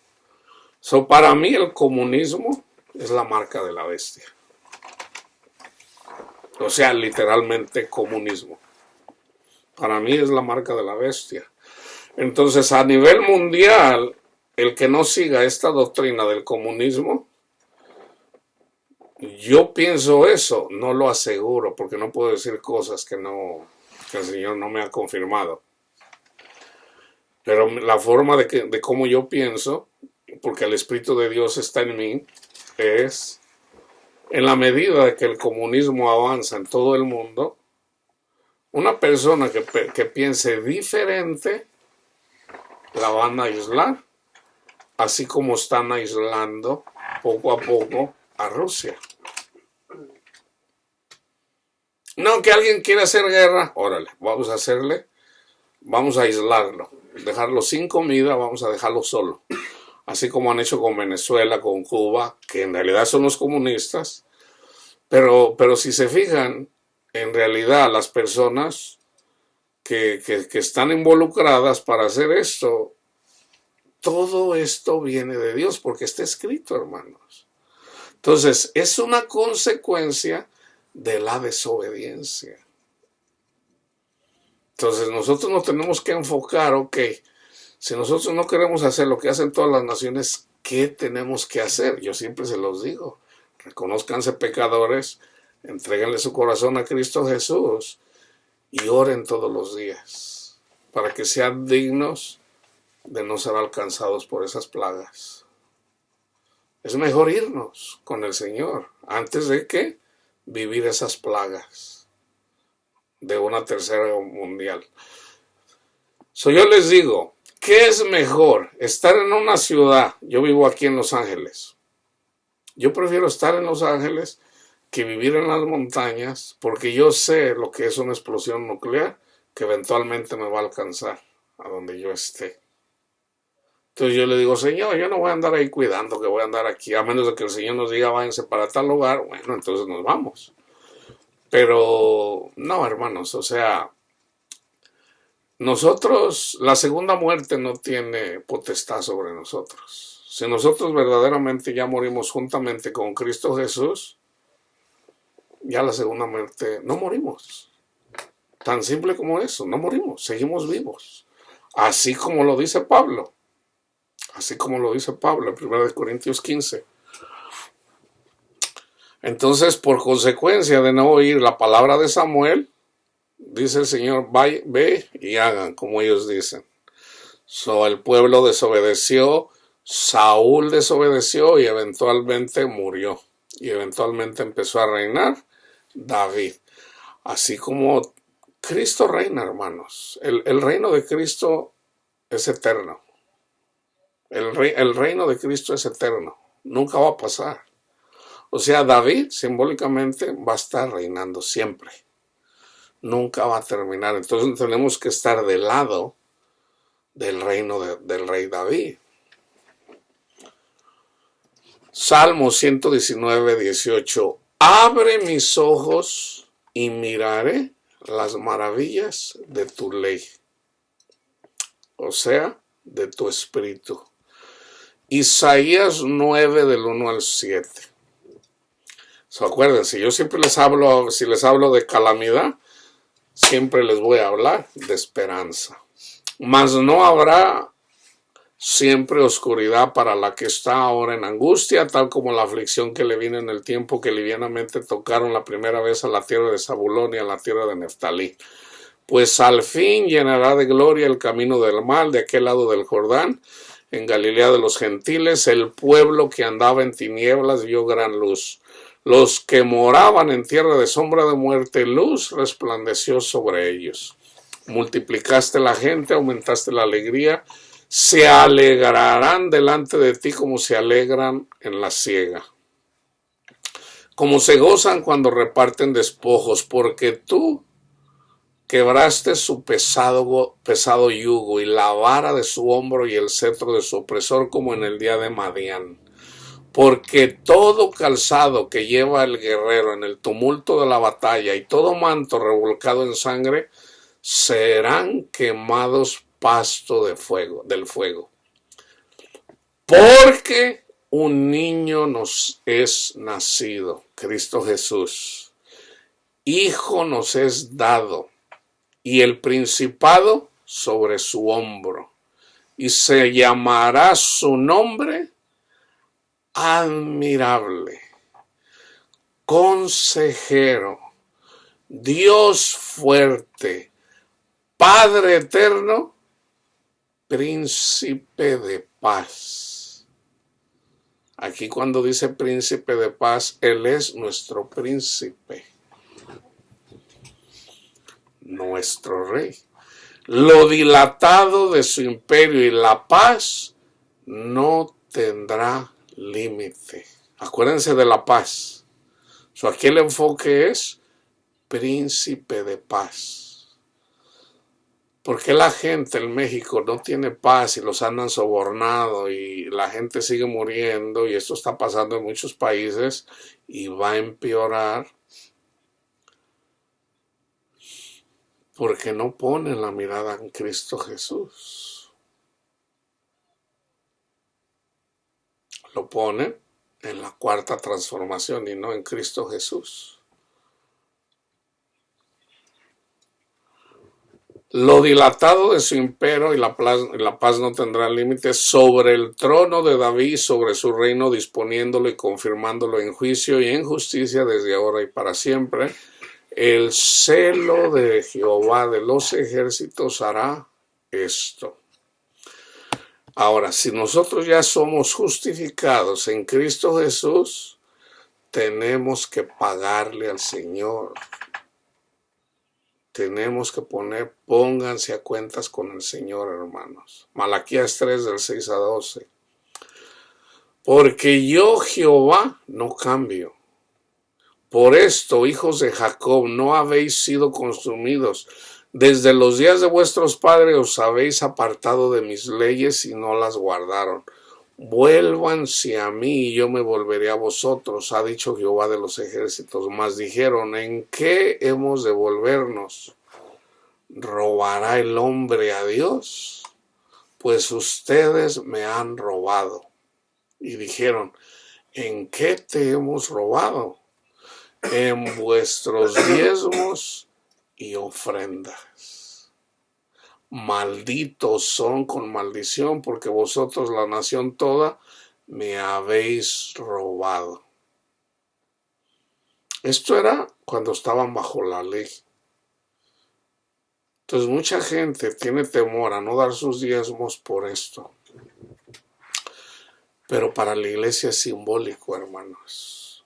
Para mí el comunismo es la marca de la bestia. O sea, literalmente comunismo. Para mí es la marca de la bestia. Entonces, a nivel mundial, el que no siga esta doctrina del comunismo, yo pienso eso, no lo aseguro, porque no puedo decir cosas que el Señor no me ha confirmado. Pero la forma de cómo yo pienso, porque el Espíritu de Dios está en mí, es en la medida de que el comunismo avanza en todo el mundo, una persona que piense diferente la van a aislar, así como están aislando poco a poco a Rusia. No, que alguien quiere hacer guerra, órale, vamos a aislarlo, dejarlo sin comida, vamos a dejarlo solo. Así como han hecho con Venezuela, con Cuba, que en realidad son los comunistas. Pero si se fijan, en realidad las personas que están involucradas para hacer esto, todo esto viene de Dios, porque está escrito, hermanos. Entonces, es una consecuencia de la desobediencia. Entonces, nosotros nos tenemos que enfocar, ok, si nosotros no queremos hacer lo que hacen todas las naciones, ¿qué tenemos que hacer? Yo siempre se los digo, reconózcanse pecadores, entréguenle su corazón a Cristo Jesús y oren todos los días para que sean dignos de no ser alcanzados por esas plagas. Es mejor irnos con el Señor antes de que vivir esas plagas de una tercera guerra mundial. Yo les digo, ¿qué es mejor? Estar en una ciudad. Yo vivo aquí en Los Ángeles. Yo prefiero estar en Los Ángeles que vivir en las montañas, porque yo sé lo que es una explosión nuclear que eventualmente me va a alcanzar a donde yo esté. Entonces yo le digo, Señor, yo no voy a andar ahí cuidando que voy a andar aquí, a menos de que el Señor nos diga, váyanse para tal lugar, bueno, entonces nos vamos. Pero no, hermanos, o sea, nosotros, la segunda muerte no tiene potestad sobre nosotros. Si nosotros verdaderamente ya morimos juntamente con Cristo Jesús, ya la segunda muerte no morimos. Tan simple como eso, no morimos, seguimos vivos. Así como lo dice Pablo. Así como lo dice Pablo en 1 Corintios 15. Entonces, por consecuencia de no oír la palabra de Samuel, dice el Señor, ve y hagan como ellos dicen. El pueblo desobedeció, Saúl desobedeció y eventualmente murió. Y eventualmente empezó a reinar David. Así como Cristo reina, hermanos. El reino de Cristo es eterno. El reino de Cristo es eterno. Nunca va a pasar. O sea, David simbólicamente va a estar reinando siempre. Nunca va a terminar. Entonces tenemos que estar del lado del reino del rey David. Salmo 119, 18. Abre mis ojos y miraré las maravillas de tu ley. O sea, de tu espíritu. Isaías 9, del 1 al 7. Acuérdense, yo siempre si les hablo de calamidad, siempre les voy a hablar de esperanza. Mas no habrá siempre oscuridad para la que está ahora en angustia, tal como la aflicción que le vino en el tiempo que livianamente tocaron la primera vez a la tierra de Zabulón y a la tierra de Neftalí. Pues al fin llenará de gloria el camino del mal de aquel lado del Jordán, en Galilea de los gentiles. El pueblo que andaba en tinieblas vio gran luz. Los que moraban en tierra de sombra de muerte, luz resplandeció sobre ellos. Multiplicaste la gente, aumentaste la alegría. Se alegrarán delante de ti como se alegran en la siega. Como se gozan cuando reparten despojos, porque tú quebraste su pesado yugo y la vara de su hombro y el cetro de su opresor como en el día de Madián. Porque todo calzado que lleva el guerrero en el tumulto de la batalla y todo manto revolcado en sangre serán quemados pasto del fuego. Porque un niño nos es nacido, Cristo Jesús. Hijo nos es dado, y el principado sobre su hombro. Y se llamará su nombre Admirable, Consejero, Dios fuerte, Padre eterno, Príncipe de paz. Aquí cuando dice Príncipe de paz, Él es nuestro príncipe, nuestro rey. Lo dilatado de su imperio y la paz no tendrá límite. Acuérdense de la paz. Aquí el enfoque es príncipe de paz. ¿Por qué la gente en México no tiene paz y los andan sobornando y la gente sigue muriendo? Y esto está pasando en muchos países y va a empeorar porque no ponen la mirada en Cristo Jesús. Lo ponen en la cuarta transformación y no en Cristo Jesús. Lo dilatado de su imperio y la paz no tendrá límites sobre el trono de David, sobre su reino, disponiéndolo y confirmándolo en juicio y en justicia desde ahora y para siempre. El celo de Jehová de los ejércitos hará esto. Ahora, si nosotros ya somos justificados en Cristo Jesús, tenemos que pagarle al Señor. Tenemos que pónganse a cuentas con el Señor, hermanos. Malaquías 3, del 6 a 12. Porque yo, Jehová, no cambio. Por esto, hijos de Jacob, no habéis sido consumidos. Desde los días de vuestros padres os habéis apartado de mis leyes y no las guardaron. Vuélvanse a mí y yo me volveré a vosotros, ha dicho Jehová de los ejércitos. Mas dijeron, ¿en qué hemos de volvernos? ¿Robará el hombre a Dios? Pues ustedes me han robado. Y dijeron, ¿en qué te hemos robado? En vuestros diezmos y ofrendas. Malditos son con maldición, porque vosotros, la nación toda, me habéis robado. Esto era cuando estaban bajo la ley. Entonces mucha gente tiene temor a no dar sus diezmos por esto. Pero para la iglesia es simbólico, hermanos.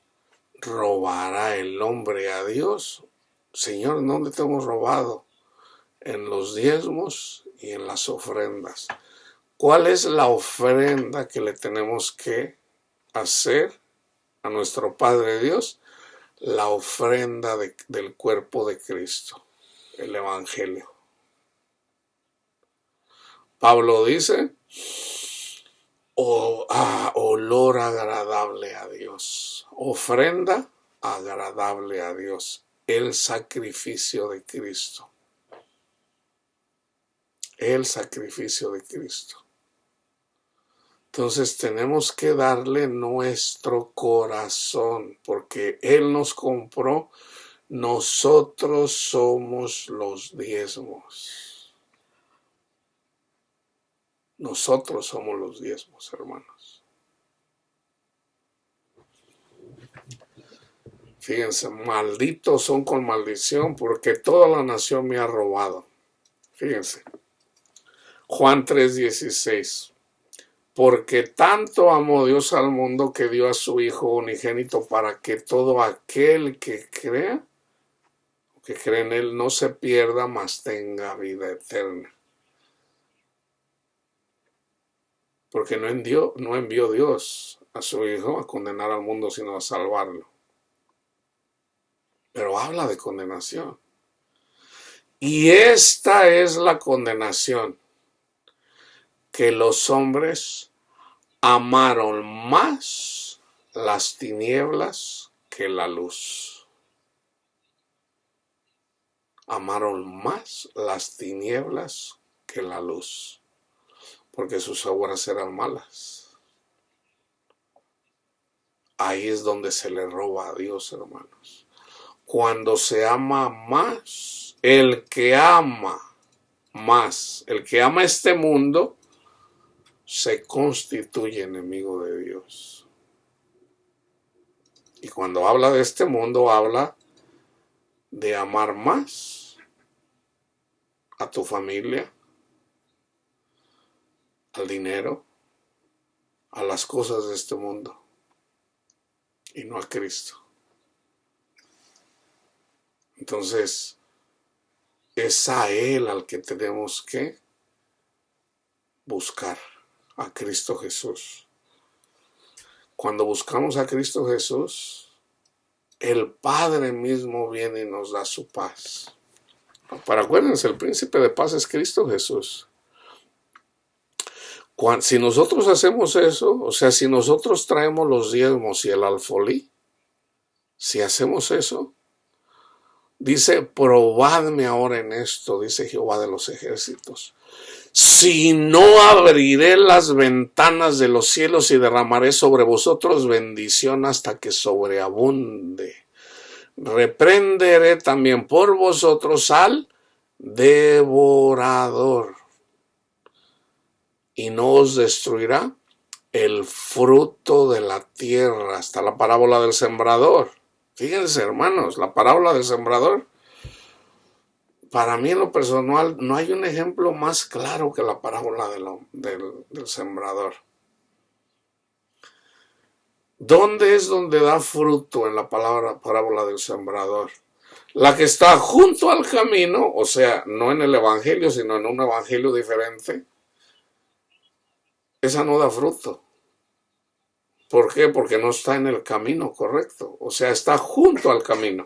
¿Robará el hombre a Dios? Señor, ¿dónde te hemos robado? En los diezmos y en las ofrendas. ¿Cuál es la ofrenda que le tenemos que hacer a nuestro Padre Dios? La ofrenda del cuerpo de Cristo, el Evangelio. Pablo dice, olor agradable a Dios, ofrenda agradable a Dios, el sacrificio de Cristo. El sacrificio de Cristo. Entonces tenemos que darle nuestro corazón, porque Él nos compró, nosotros somos los diezmos. Nosotros somos los diezmos, hermanos. Fíjense, malditos son con maldición, porque toda la nación me ha robado. Fíjense. Juan 3:16. Porque tanto amó Dios al mundo que dio a su Hijo unigénito para que todo aquel que cree en Él no se pierda, mas tenga vida eterna. Porque no envió Dios a su Hijo a condenar al mundo, sino a salvarlo. Pero habla de condenación. Y esta es la condenación, que los hombres amaron más las tinieblas que la luz. Amaron más las tinieblas que la luz, porque sus obras eran malas. Ahí es donde se le roba a Dios, hermanos. Cuando se ama más, el que ama este mundo, se constituye enemigo de Dios. Y cuando habla de este mundo, habla de amar más a tu familia, al dinero, a las cosas de este mundo, y no a Cristo. Entonces, es a Él al que tenemos que buscar, a Cristo Jesús. Cuando buscamos a Cristo Jesús, el Padre mismo viene y nos da su paz. Pero acuérdense, el príncipe de paz es Cristo Jesús. Si nosotros hacemos eso, o sea, si nosotros traemos los diezmos y el alfolí, si hacemos eso, dice, probadme ahora en esto, dice Jehová de los ejércitos. Si no abriré las ventanas de los cielos y derramaré sobre vosotros bendición hasta que sobreabunde. Reprenderé también por vosotros al devorador, y no os destruirá el fruto de la tierra. Hasta la parábola del sembrador. Fíjense, hermanos, la parábola del sembrador. Para mí en lo personal no hay un ejemplo más claro que la parábola del sembrador. ¿Dónde es donde da fruto en la parábola del sembrador? La que está junto al camino, o sea, no en el evangelio, sino en un evangelio diferente, esa no da fruto. ¿Por qué? Porque no está en el camino correcto. O sea, está junto al camino,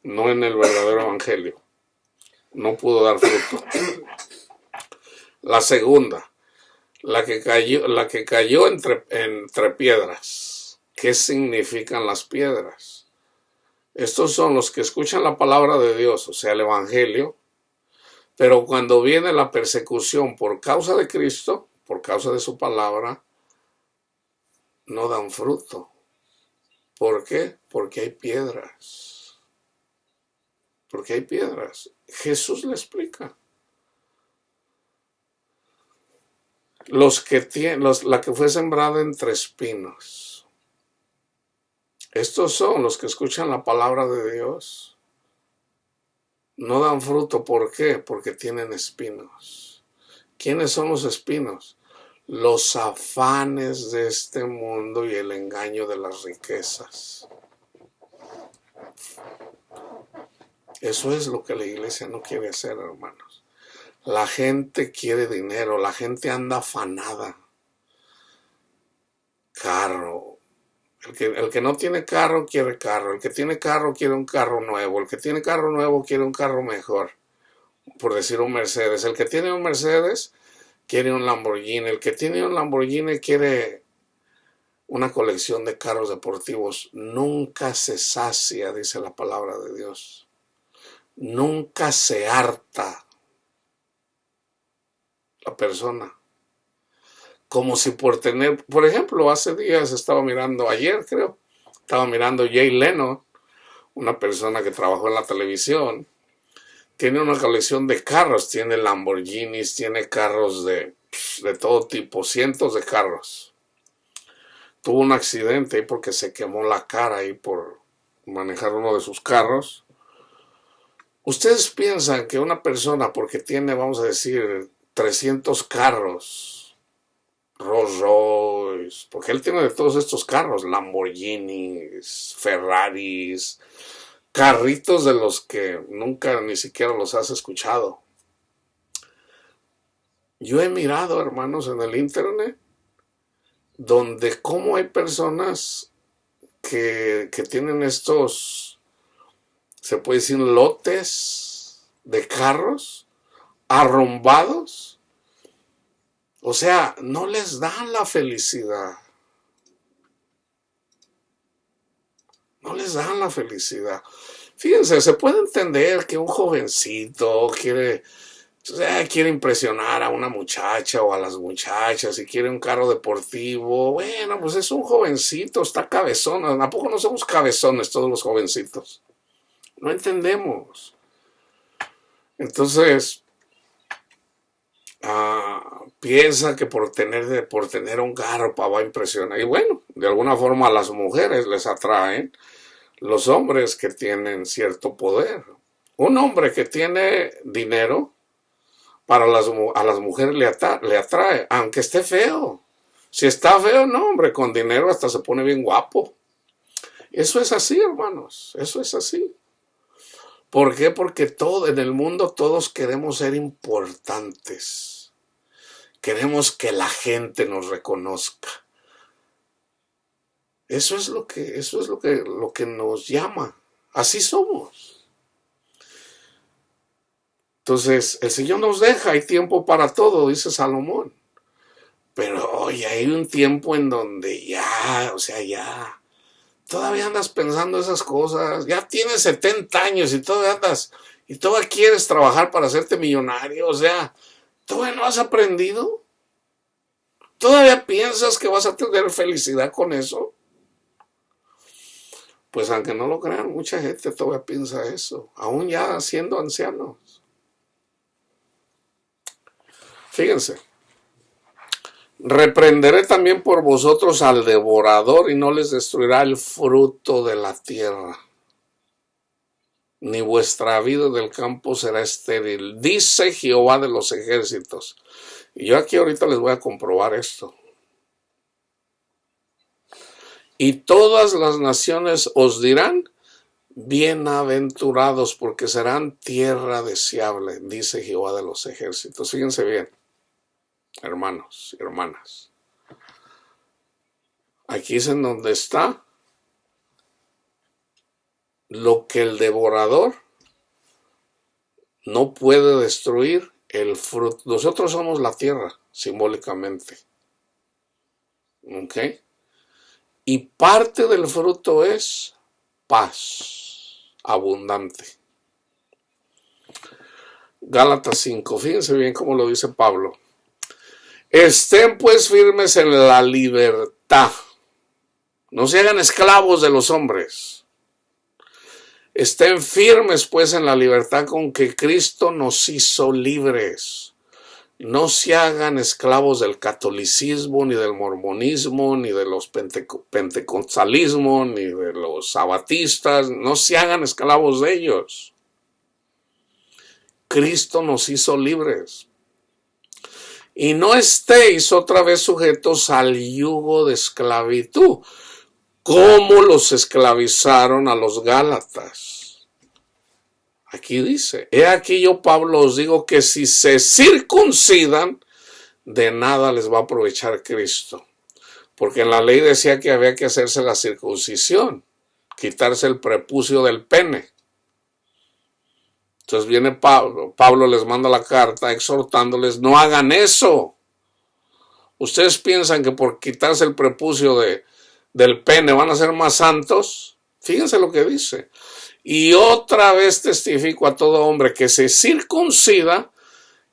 no en el verdadero evangelio. No pudo dar fruto. La segunda, la que cayó entre piedras. ¿Qué significan las piedras? Estos son los que escuchan la palabra de Dios, o sea, el evangelio, pero cuando viene la persecución por causa de Cristo, por causa de su palabra, no dan fruto. ¿Por qué? Porque hay piedras. Porque hay piedras. Jesús le explica. La que fue sembrada entre espinos. Estos son los que escuchan la palabra de Dios. No dan fruto. ¿Por qué? Porque tienen espinos. ¿Quiénes son los espinos? Los afanes de este mundo y el engaño de las riquezas. Eso es lo que la iglesia no quiere hacer, hermanos. La gente quiere dinero, la gente anda afanada. Carro. El que no tiene carro quiere carro. El que tiene carro quiere un carro nuevo. El que tiene carro nuevo quiere un carro mejor. Por decir un Mercedes. El que tiene un Mercedes quiere un Lamborghini. El que tiene un Lamborghini quiere una colección de carros deportivos. Nunca se sacia, dice la palabra de Dios. Nunca se harta la persona. Como si por tener, por ejemplo, hace días ayer creo, estaba mirando Jay Leno, una persona que trabajó en la televisión. Tiene una colección de carros, tiene Lamborghinis, tiene carros de todo tipo, cientos de carros. Tuvo un accidente ahí porque se quemó la cara ahí por manejar uno de sus carros. ¿Ustedes piensan que una persona, porque tiene, vamos a decir, 300 carros, Rolls Royce, porque él tiene de todos estos carros, Lamborghinis, Ferraris, carritos de los que nunca ni siquiera los has escuchado? Yo he mirado, hermanos, en el internet, donde cómo hay personas que tienen estos, se puede decir, lotes de carros arrumbados. O sea, no les dan la felicidad. No les dan la felicidad. Fíjense, se puede entender que un jovencito quiere impresionar a una muchacha o a las muchachas y quiere un carro deportivo. Bueno, pues es un jovencito, está cabezón. ¿A poco no somos cabezones todos los jovencitos? No entendemos. Entonces, piensa que por tener un carro va a impresionar. Y bueno, de alguna forma a las mujeres les atraen los hombres que tienen cierto poder. Un hombre que tiene dinero, a las mujeres le atrae, aunque esté feo. Si está feo, no, hombre, con dinero hasta se pone bien guapo. Eso es así, hermanos, eso es así. ¿Por qué? Porque en el mundo todos queremos ser importantes. Queremos que la gente nos reconozca. lo que nos llama. Así somos. Entonces, el Señor nos deja, hay tiempo para todo, dice Salomón. Pero oye, hay un tiempo en donde ya, o sea, ya, todavía andas pensando esas cosas, ya tienes 70 años y todavía quieres trabajar para hacerte millonario, o sea, ¿todavía no has aprendido? ¿Todavía piensas que vas a tener felicidad con eso? Pues aunque no lo crean, mucha gente todavía piensa eso, aún ya siendo ancianos. Fíjense, reprenderé también por vosotros al devorador y no les destruirá el fruto de la tierra, ni vuestra vida del campo será estéril, dice Jehová de los ejércitos. Y yo aquí ahorita les voy a comprobar esto. Y todas las naciones os dirán, bienaventurados, porque serán tierra deseable, dice Jehová de los ejércitos. Fíjense bien, hermanos y hermanas. Aquí es en donde está lo que el devorador no puede destruir, el fruto. Nosotros somos la tierra, simbólicamente. ¿Ok? Y parte del fruto es paz abundante. Gálatas 5, fíjense bien cómo lo dice Pablo. Estén pues firmes en la libertad. No se hagan esclavos de los hombres. Estén firmes pues en la libertad con que Cristo nos hizo libres. No se hagan esclavos del catolicismo, ni del mormonismo, ni de los pentecostalismos, ni de los sabatistas. No se hagan esclavos de ellos. Cristo nos hizo libres. Y no estéis otra vez sujetos al yugo de esclavitud, como los esclavizaron a los Gálatas. Aquí dice, he aquí yo, Pablo, os digo que si se circuncidan, de nada les va a aprovechar Cristo. Porque en la ley decía que había que hacerse la circuncisión, quitarse el prepucio del pene. Entonces viene Pablo les manda la carta exhortándoles, no hagan eso. ¿Ustedes piensan que por quitarse el prepucio del pene van a ser más santos? Fíjense lo que dice. Y otra vez testifico a todo hombre que se circuncida,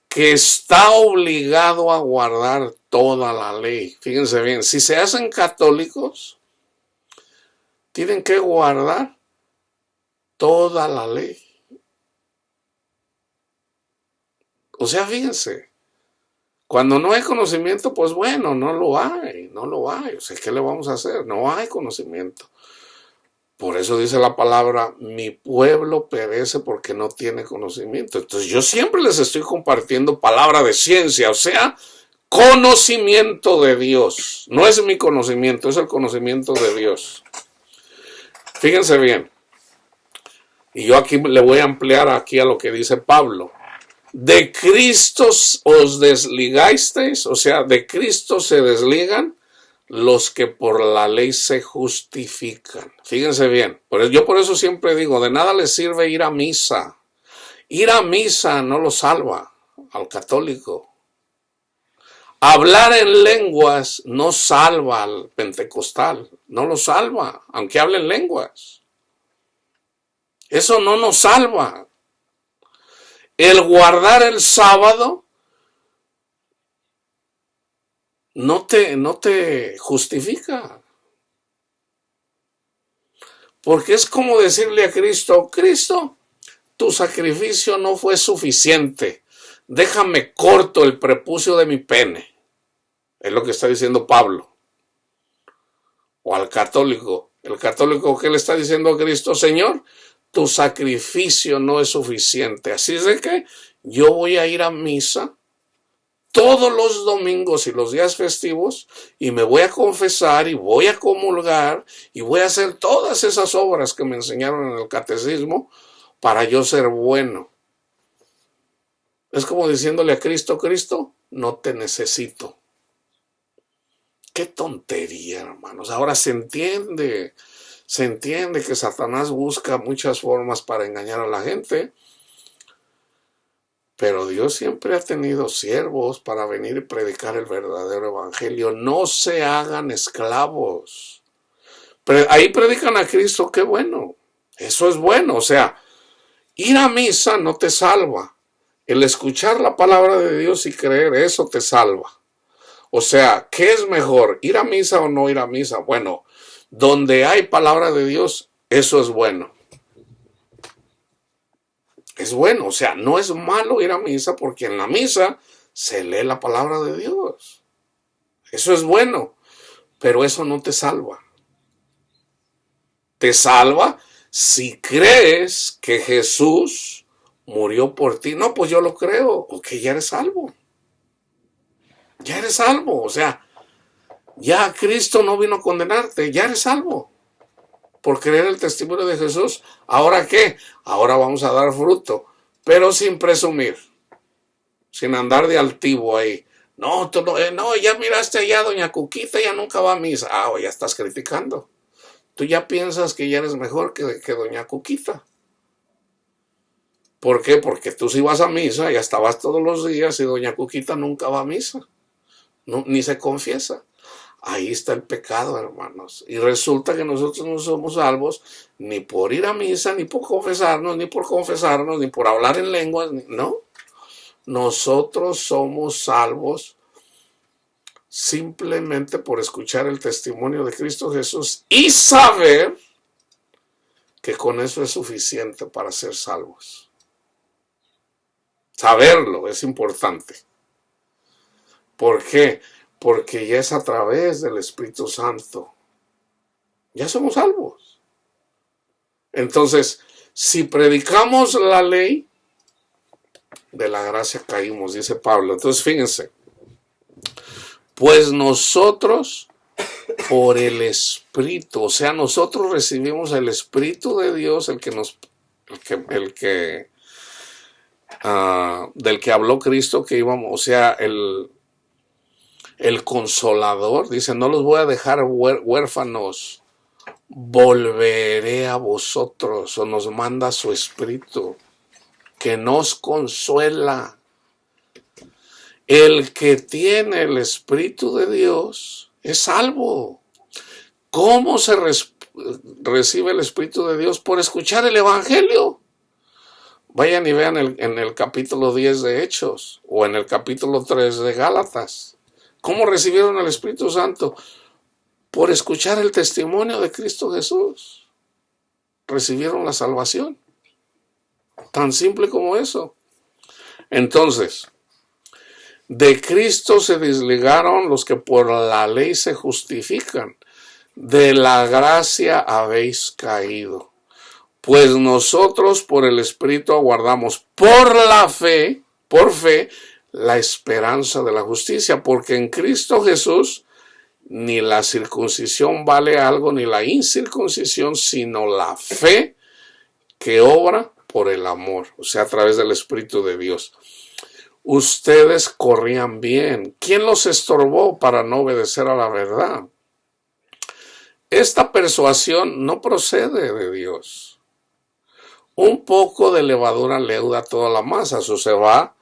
que está obligado a guardar toda la ley. Fíjense bien, si se hacen católicos, tienen que guardar toda la ley. O sea, fíjense, cuando no hay conocimiento, pues bueno, no lo hay. O sea, ¿qué le vamos a hacer? No hay conocimiento. Por eso dice la palabra, mi pueblo perece porque no tiene conocimiento. Entonces yo siempre les estoy compartiendo palabra de ciencia, o sea, conocimiento de Dios. No es mi conocimiento, es el conocimiento de Dios. Fíjense bien. Y yo aquí le voy a ampliar aquí a lo que dice Pablo. De Cristo os desligasteis, o sea, de Cristo se desligan los que por la ley se justifican. Fíjense bien, yo por eso siempre digo, de nada les sirve ir a misa. Ir a misa no lo salva al católico. Hablar en lenguas no salva al pentecostal, no lo salva, aunque hablen lenguas. Eso no nos salva. El guardar el sábado no te justifica. Porque es como decirle a Cristo, Cristo, tu sacrificio no fue suficiente. Déjame corto el prepucio de mi pene. Es lo que está diciendo Pablo. O al católico. El católico, ¿qué le está diciendo a Cristo? Señor, tu sacrificio no es suficiente. Así es de que yo voy a ir a misa todos los domingos y los días festivos y me voy a confesar y voy a comulgar y voy a hacer todas esas obras que me enseñaron en el catecismo para yo ser bueno. Es como diciéndole a Cristo, Cristo, no te necesito. Qué tontería, hermanos. Ahora se entiende que Satanás busca muchas formas para engañar a la gente, pero Dios siempre ha tenido siervos para venir y predicar el verdadero evangelio. No se hagan esclavos. Ahí predican a Cristo, qué bueno. Eso es bueno. O sea, ir a misa no te salva. El escuchar la palabra de Dios y creer, eso te salva. O sea, ¿qué es mejor? ¿Ir a misa o no ir a misa? Bueno, donde hay palabra de Dios, eso es bueno. Es bueno, o sea, no es malo ir a misa porque en la misa se lee la palabra de Dios. Eso es bueno, pero eso no te salva. Te salva si crees que Jesús murió por ti. No, pues yo lo creo, ok, ya eres salvo. Ya eres salvo, o sea, ya Cristo no vino a condenarte, ya eres salvo. Por creer el testimonio de Jesús. ¿Ahora qué? Ahora vamos a dar fruto, pero sin presumir, sin andar de altivo ahí. No, tú no, ya miraste allá, doña Cuquita ya nunca va a misa. Ah, ya estás criticando. Tú ya piensas que ya eres mejor que doña Cuquita. ¿Por qué? Porque tú sí vas a misa, ya estabas todos los días y doña Cuquita nunca va a misa. No, ni se confiesa. Ahí está el pecado, hermanos. Y resulta que nosotros no somos salvos ni por ir a misa, ni por confesarnos, ni por hablar en lenguas. No. Nosotros somos salvos simplemente por escuchar el testimonio de Cristo Jesús y saber que con eso es suficiente para ser salvos. Saberlo es importante. ¿Por qué? Porque ya es a través del Espíritu Santo. Ya somos salvos. Entonces, si predicamos la ley, de la gracia caímos, dice Pablo. Entonces, fíjense. Pues nosotros, por el Espíritu, o sea, nosotros recibimos el Espíritu de Dios, del que habló Cristo, que íbamos, o sea, el Consolador, dice, no los voy a dejar huérfanos, volveré a vosotros, o nos manda su Espíritu, que nos consuela. El que tiene el Espíritu de Dios es salvo. ¿Cómo se recibe el Espíritu de Dios? Por escuchar el Evangelio. Vayan y vean en el capítulo 10 de Hechos, o en el capítulo 3 de Gálatas. ¿Cómo recibieron el Espíritu Santo? Por escuchar el testimonio de Cristo Jesús. Recibieron la salvación. Tan simple como eso. Entonces, de Cristo se desligaron los que por la ley se justifican. De la gracia habéis caído. Pues nosotros por el Espíritu aguardamos por fe, la esperanza de la justicia, porque en Cristo Jesús ni la circuncisión vale algo, ni la incircuncisión, sino la fe que obra por el amor, o sea, a través del Espíritu de Dios. Ustedes corrían bien. ¿Quién los estorbó para no obedecer a la verdad? Esta persuasión no procede de Dios. Un poco de levadura leuda toda la masa. Eso se va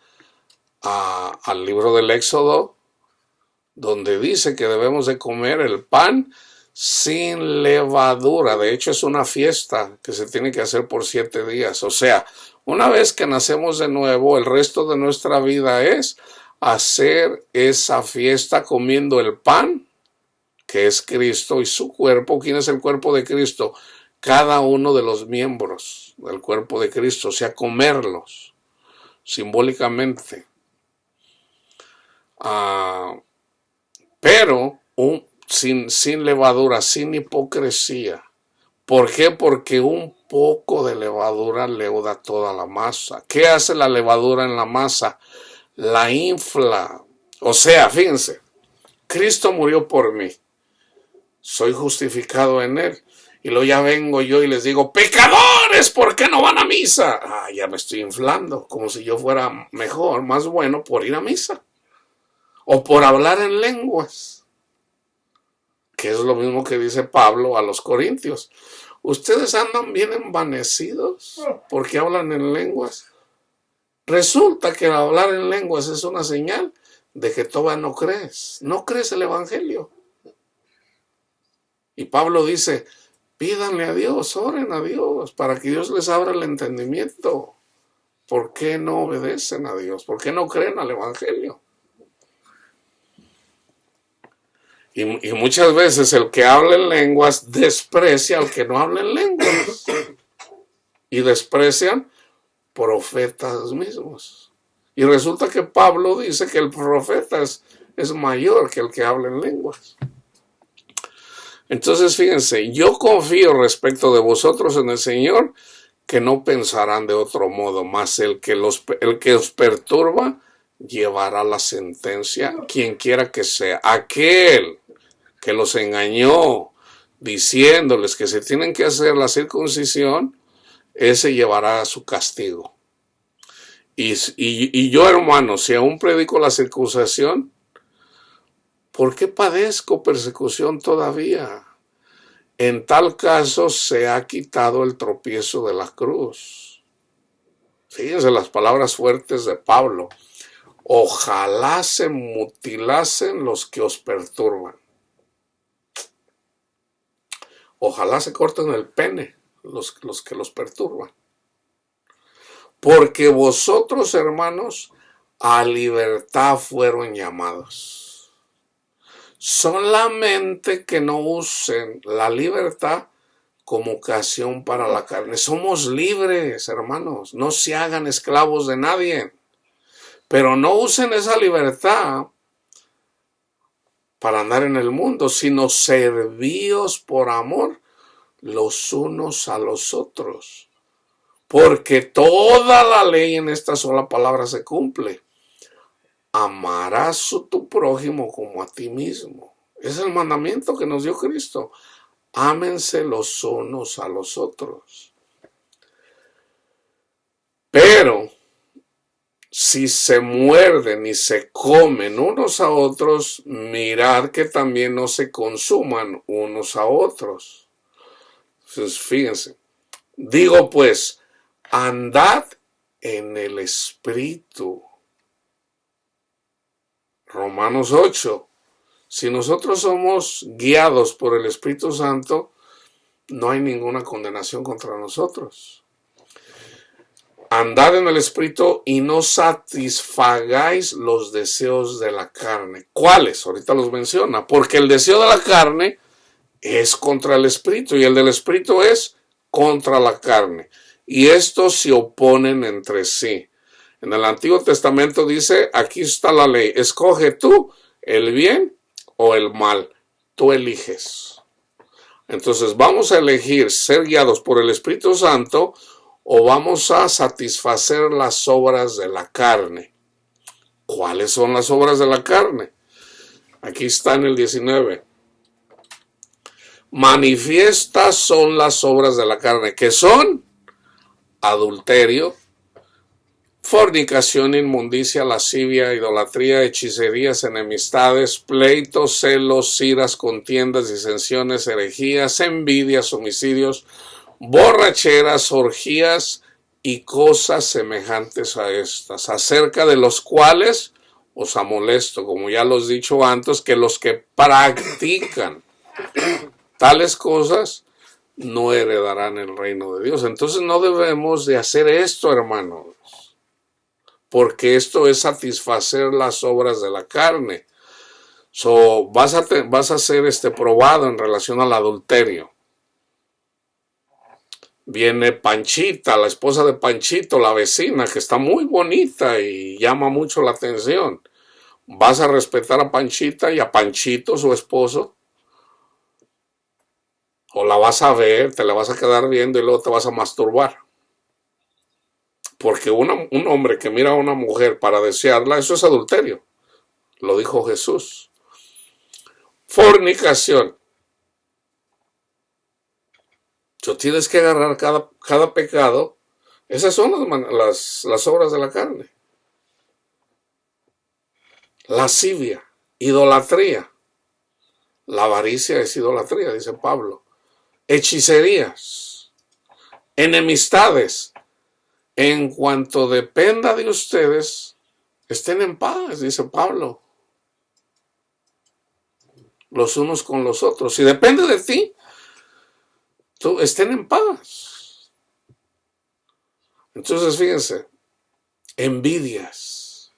al libro del Éxodo, donde dice que debemos de comer el pan sin levadura. De hecho, es una fiesta que se tiene que hacer por 7 días. O sea, una vez que nacemos de nuevo, el resto de nuestra vida es hacer esa fiesta comiendo el pan, que es Cristo, y su cuerpo. ¿Quién es el cuerpo de Cristo? Cada uno de los miembros del cuerpo de Cristo, o sea, comerlos simbólicamente. Pero sin levadura, sin hipocresía. ¿Por qué? Porque un poco de levadura leuda toda la masa. ¿Qué hace la levadura en la masa? La infla. O sea, fíjense, Cristo murió por mí. Soy justificado en Él. Y luego ya vengo yo y les digo, ¡pecadores! ¿Por qué no van a misa? Ya me estoy inflando, como si yo fuera mejor, más bueno por ir a misa. O por hablar en lenguas. que es lo mismo que dice Pablo a los corintios. Ustedes andan bien envanecidos porque hablan en lenguas. Resulta que hablar en lenguas es una señal de que todavía no crees el evangelio. Y Pablo dice, pídanle a Dios, oren a Dios, para que Dios les abra el entendimiento. ¿Por qué no obedecen a Dios? ¿Por qué no creen al evangelio? Y muchas veces el que habla en lenguas desprecia al que no habla en lenguas. Y desprecian profetas mismos. Y resulta que Pablo dice que el profeta es mayor que el que habla en lenguas. Entonces, fíjense, yo confío respecto de vosotros en el Señor, que no pensarán de otro modo, más el que os perturba llevará la sentencia, quien quiera que sea. Aquel que los engañó diciéndoles que se tienen que hacer la circuncisión, ese llevará su castigo. Y yo, hermano, si aún predico la circuncisión, ¿por qué padezco persecución todavía? En tal caso se ha quitado el tropiezo de la cruz. Fíjense las palabras fuertes de Pablo. Ojalá se mutilasen los que os perturban. Ojalá se corten el pene los que los perturban. Porque vosotros, hermanos, a libertad fueron llamados. Solamente que no usen la libertad como ocasión para la carne. Somos libres, hermanos. No se hagan esclavos de nadie. Pero no usen esa libertad para andar en el mundo, sino servíos por amor los unos a los otros. Porque toda la ley en esta sola palabra se cumple. Amarás a tu prójimo como a ti mismo. Es el mandamiento que nos dio Cristo. Ámense los unos a los otros. Pero si se muerden y se comen unos a otros, mirad que también no se consuman unos a otros. Entonces, fíjense. Digo pues, andad en el Espíritu. Romanos 8. Si nosotros somos guiados por el Espíritu Santo, no hay ninguna condenación contra nosotros. Andad en el Espíritu y no satisfagáis los deseos de la carne. ¿Cuáles? Ahorita los menciona. Porque el deseo de la carne es contra el Espíritu y el del Espíritu es contra la carne. Y estos se oponen entre sí. En el Antiguo Testamento dice, aquí está la ley, escoge tú el bien o el mal, tú eliges. Entonces, ¿vamos a elegir ser guiados por el Espíritu Santo o vamos a satisfacer las obras de la carne? ¿Cuáles son las obras de la carne? Aquí está en el 19. Manifiestas son las obras de la carne, que son adulterio, fornicación, inmundicia, lascivia, idolatría, hechicerías, enemistades, pleitos, celos, iras, contiendas, disensiones, herejías, envidias, homicidios, borracheras, orgías y cosas semejantes a estas, acerca de los cuales os amolesto, como ya los he dicho antes, que los que practican tales cosas no heredarán el reino de Dios. Entonces no debemos de hacer esto, hermanos, porque esto es satisfacer las obras de la carne. Vas a ser probado en relación al adulterio. Viene Panchita, la esposa de Panchito, la vecina, que está muy bonita y llama mucho la atención. ¿Vas a respetar a Panchita y a Panchito, su esposo? O la vas a ver, te la vas a quedar viendo y luego te vas a masturbar. Porque un hombre que mira a una mujer para desearla, eso es adulterio. Lo dijo Jesús. Fornicación. Tú tienes que agarrar cada pecado. Esas son las obras de la carne. Lascivia, idolatría. La avaricia es idolatría, dice Pablo. Hechicerías, enemistades. En cuanto dependa de ustedes, estén en paz, dice Pablo, los unos con los otros. Si depende de ti, tú estén en paz. Entonces, fíjense, envidias.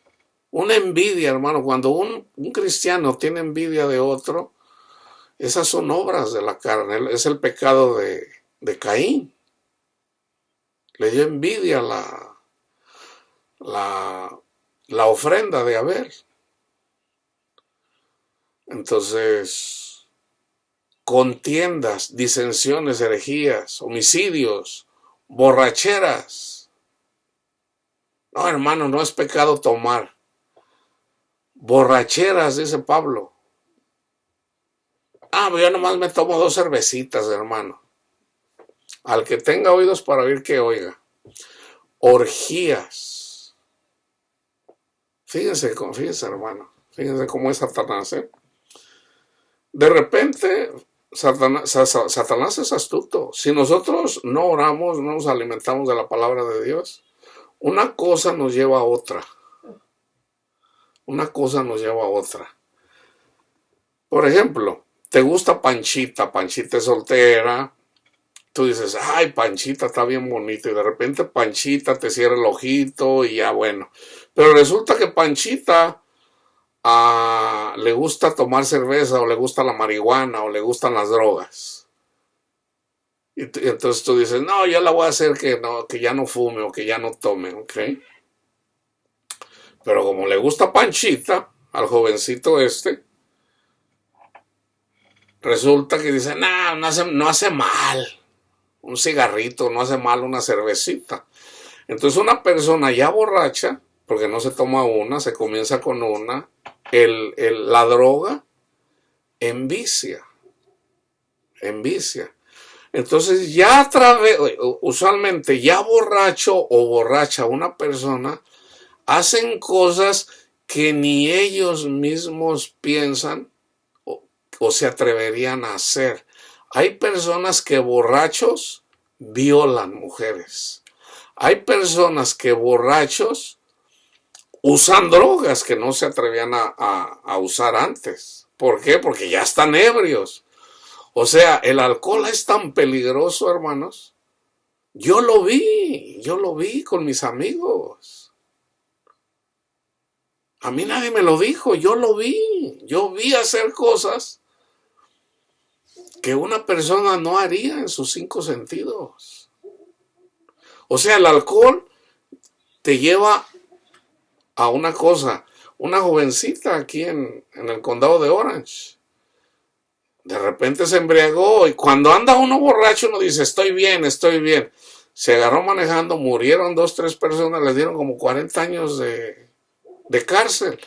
Una envidia, hermano, cuando un cristiano tiene envidia de otro, esas son obras de la carne, es el pecado de Caín. Le dio envidia la ofrenda de Abel. Entonces, contiendas, disensiones, herejías, homicidios, borracheras. No, hermano, no es pecado tomar. Borracheras, dice Pablo. Yo nomás me tomo 2 cervecitas, hermano. Al que tenga oídos para oír, que oiga. Orgías. Fíjense, hermano. Fíjense cómo es Satanás, ¿eh? De repente, Satanás es astuto. Si nosotros no oramos, no nos alimentamos de la palabra de Dios, una cosa nos lleva a otra. Una cosa nos lleva a otra. Por ejemplo, te gusta Panchita. Panchita es soltera. Tú dices, ay, Panchita está bien bonita. Y de repente Panchita te cierra el ojito y ya bueno. Pero resulta que Panchita le gusta tomar cerveza, o le gusta la marihuana, o le gustan las drogas. Y entonces tú dices, no, yo la voy a hacer que ya no fume o que ya no tome, ¿ok? Pero como le gusta Panchita al jovencito resulta que dice, no hace mal un cigarrito, no hace mal una cervecita. Entonces una persona ya borracha, porque no se toma una, se comienza con una, la droga envicia. Entonces usualmente ya borracho o borracha una persona, hacen cosas que ni ellos mismos piensan o se atreverían a hacer. Hay personas que borrachos violan mujeres. Hay personas que borrachos usan drogas que no se atrevían a usar antes. ¿Por qué? Porque ya están ebrios. O sea, el alcohol es tan peligroso, hermanos. Yo lo vi con mis amigos. A mí nadie me lo dijo, yo lo vi. Yo vi hacer cosas que una persona no haría en sus 5 sentidos. O sea, el alcohol te lleva a una cosa. Una jovencita aquí en el condado de Orange, de repente se embriagó, y cuando anda uno borracho uno dice, estoy bien. Se agarró manejando, murieron 2, 3 personas, les dieron como 40 años de cárcel.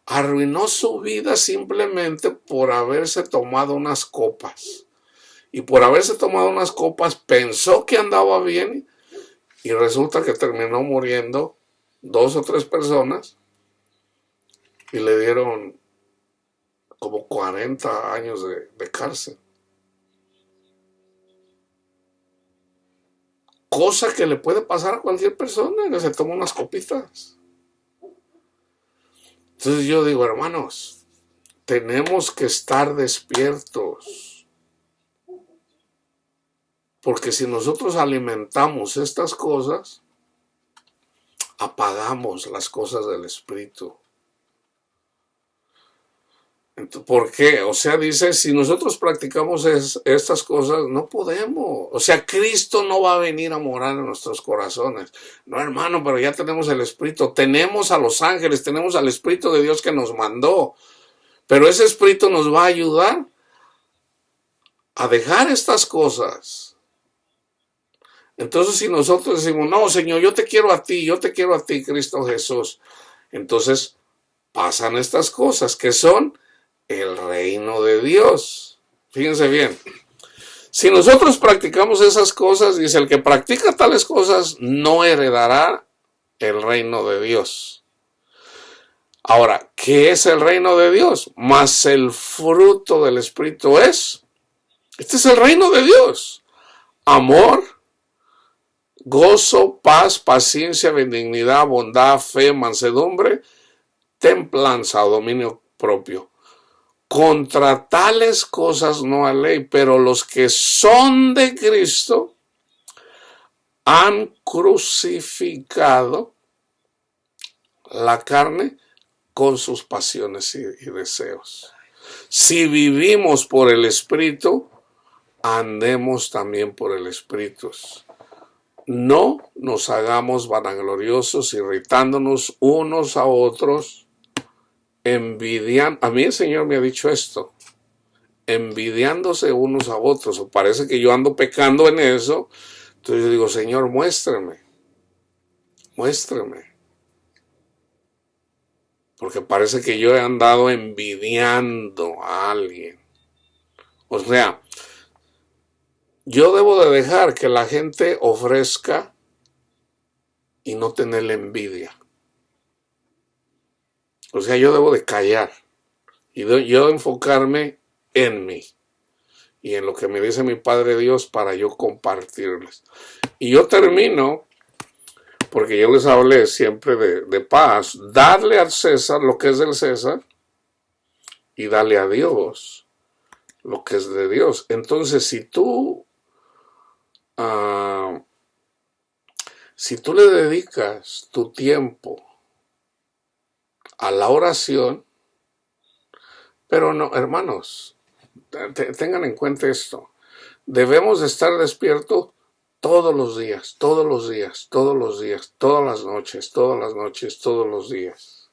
Arruinó su vida simplemente por haberse tomado unas copas. Y por haberse tomado unas copas pensó que andaba bien, y resulta que terminó muriendo 2 o 3 personas y le dieron como 40 años de cárcel. Cosa que le puede pasar a cualquier persona que se toma unas copitas. Entonces yo digo, hermanos, tenemos que estar despiertos. Porque si nosotros alimentamos estas cosas, apagamos las cosas del Espíritu. ¿Por qué? O sea, dice, si nosotros practicamos estas cosas, no podemos. O sea, Cristo no va a venir a morar en nuestros corazones. No, hermano, pero ya tenemos el Espíritu. Tenemos a los ángeles, tenemos al Espíritu de Dios que nos mandó. Pero ese Espíritu nos va a ayudar a dejar estas cosas. Entonces, si nosotros decimos, no, Señor, yo te quiero a ti, Cristo Jesús. Entonces, pasan estas cosas que son el reino de Dios. Fíjense bien. Si nosotros practicamos esas cosas, dice, el que practica tales cosas no heredará el reino de Dios. Ahora, ¿qué es el reino de Dios? Mas el fruto del Espíritu es. Este es el reino de Dios. Amor, gozo, paz, paciencia, benignidad, bondad, fe, mansedumbre, templanza o dominio propio. Contra tales cosas no hay ley, pero los que son de Cristo han crucificado la carne con sus pasiones y deseos. Si vivimos por el Espíritu, andemos también por el Espíritu. No nos hagamos vanagloriosos, irritándonos unos a otros, envidiando. A mí el Señor me ha dicho esto, envidiándose unos a otros. O parece que yo ando pecando en eso. Entonces yo digo, Señor, muéstrame. Porque parece que yo he andado envidiando a alguien. O sea, yo debo de dejar que la gente ofrezca y no tenerle envidia. O sea, yo debo de callar y yo enfocarme en mí y en lo que me dice mi Padre Dios para yo compartirles. Y yo termino, porque yo les hablé siempre de paz, darle al César lo que es del César y darle a Dios lo que es de Dios. Entonces, si tú le dedicas tu tiempo a la oración, pero no, hermanos, tengan en cuenta esto, debemos de estar despiertos todos los días, todas las noches, todos los días,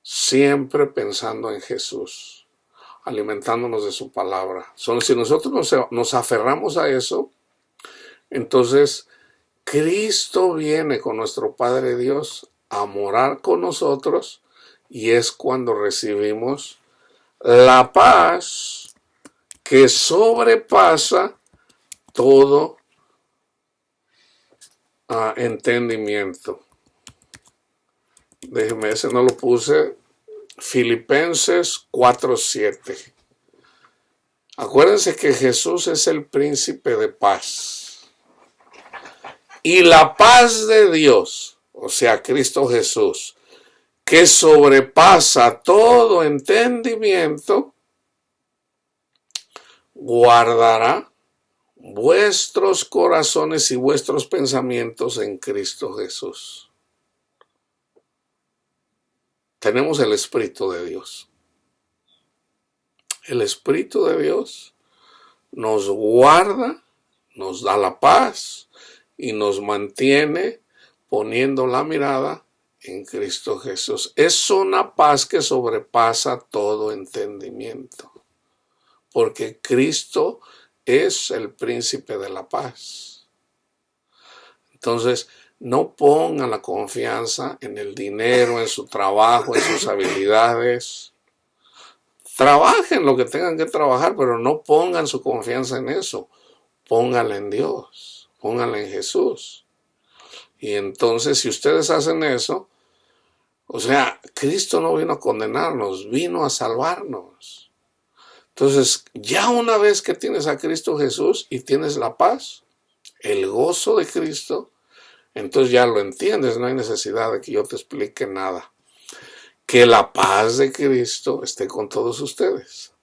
siempre pensando en Jesús, alimentándonos de su palabra. Si nosotros nos aferramos a eso, entonces Cristo viene con nuestro Padre Dios a morar con nosotros y es cuando recibimos la paz que sobrepasa todo entendimiento. Déjeme, ese no lo puse. Filipenses 4:7. Acuérdense que Jesús es el príncipe de paz. Y la paz de Dios, o sea, Cristo Jesús, que sobrepasa todo entendimiento, guardará vuestros corazones y vuestros pensamientos en Cristo Jesús. Tenemos el Espíritu de Dios. El Espíritu de Dios nos guarda, nos da la paz y nos mantiene poniendo la mirada en Cristo Jesús. Es una paz que sobrepasa todo entendimiento, porque Cristo es el príncipe de la paz. Entonces, no pongan la confianza en el dinero, en su trabajo, en sus habilidades. Trabajen lo que tengan que trabajar, pero no pongan su confianza en eso. Pónganla en Dios, pónganla en Jesús. Y entonces, si ustedes hacen eso, o sea, Cristo no vino a condenarnos, vino a salvarnos. Entonces, ya una vez que tienes a Cristo Jesús y tienes la paz, el gozo de Cristo, entonces ya lo entiendes, no hay necesidad de que yo te explique nada. Que la paz de Cristo esté con todos ustedes.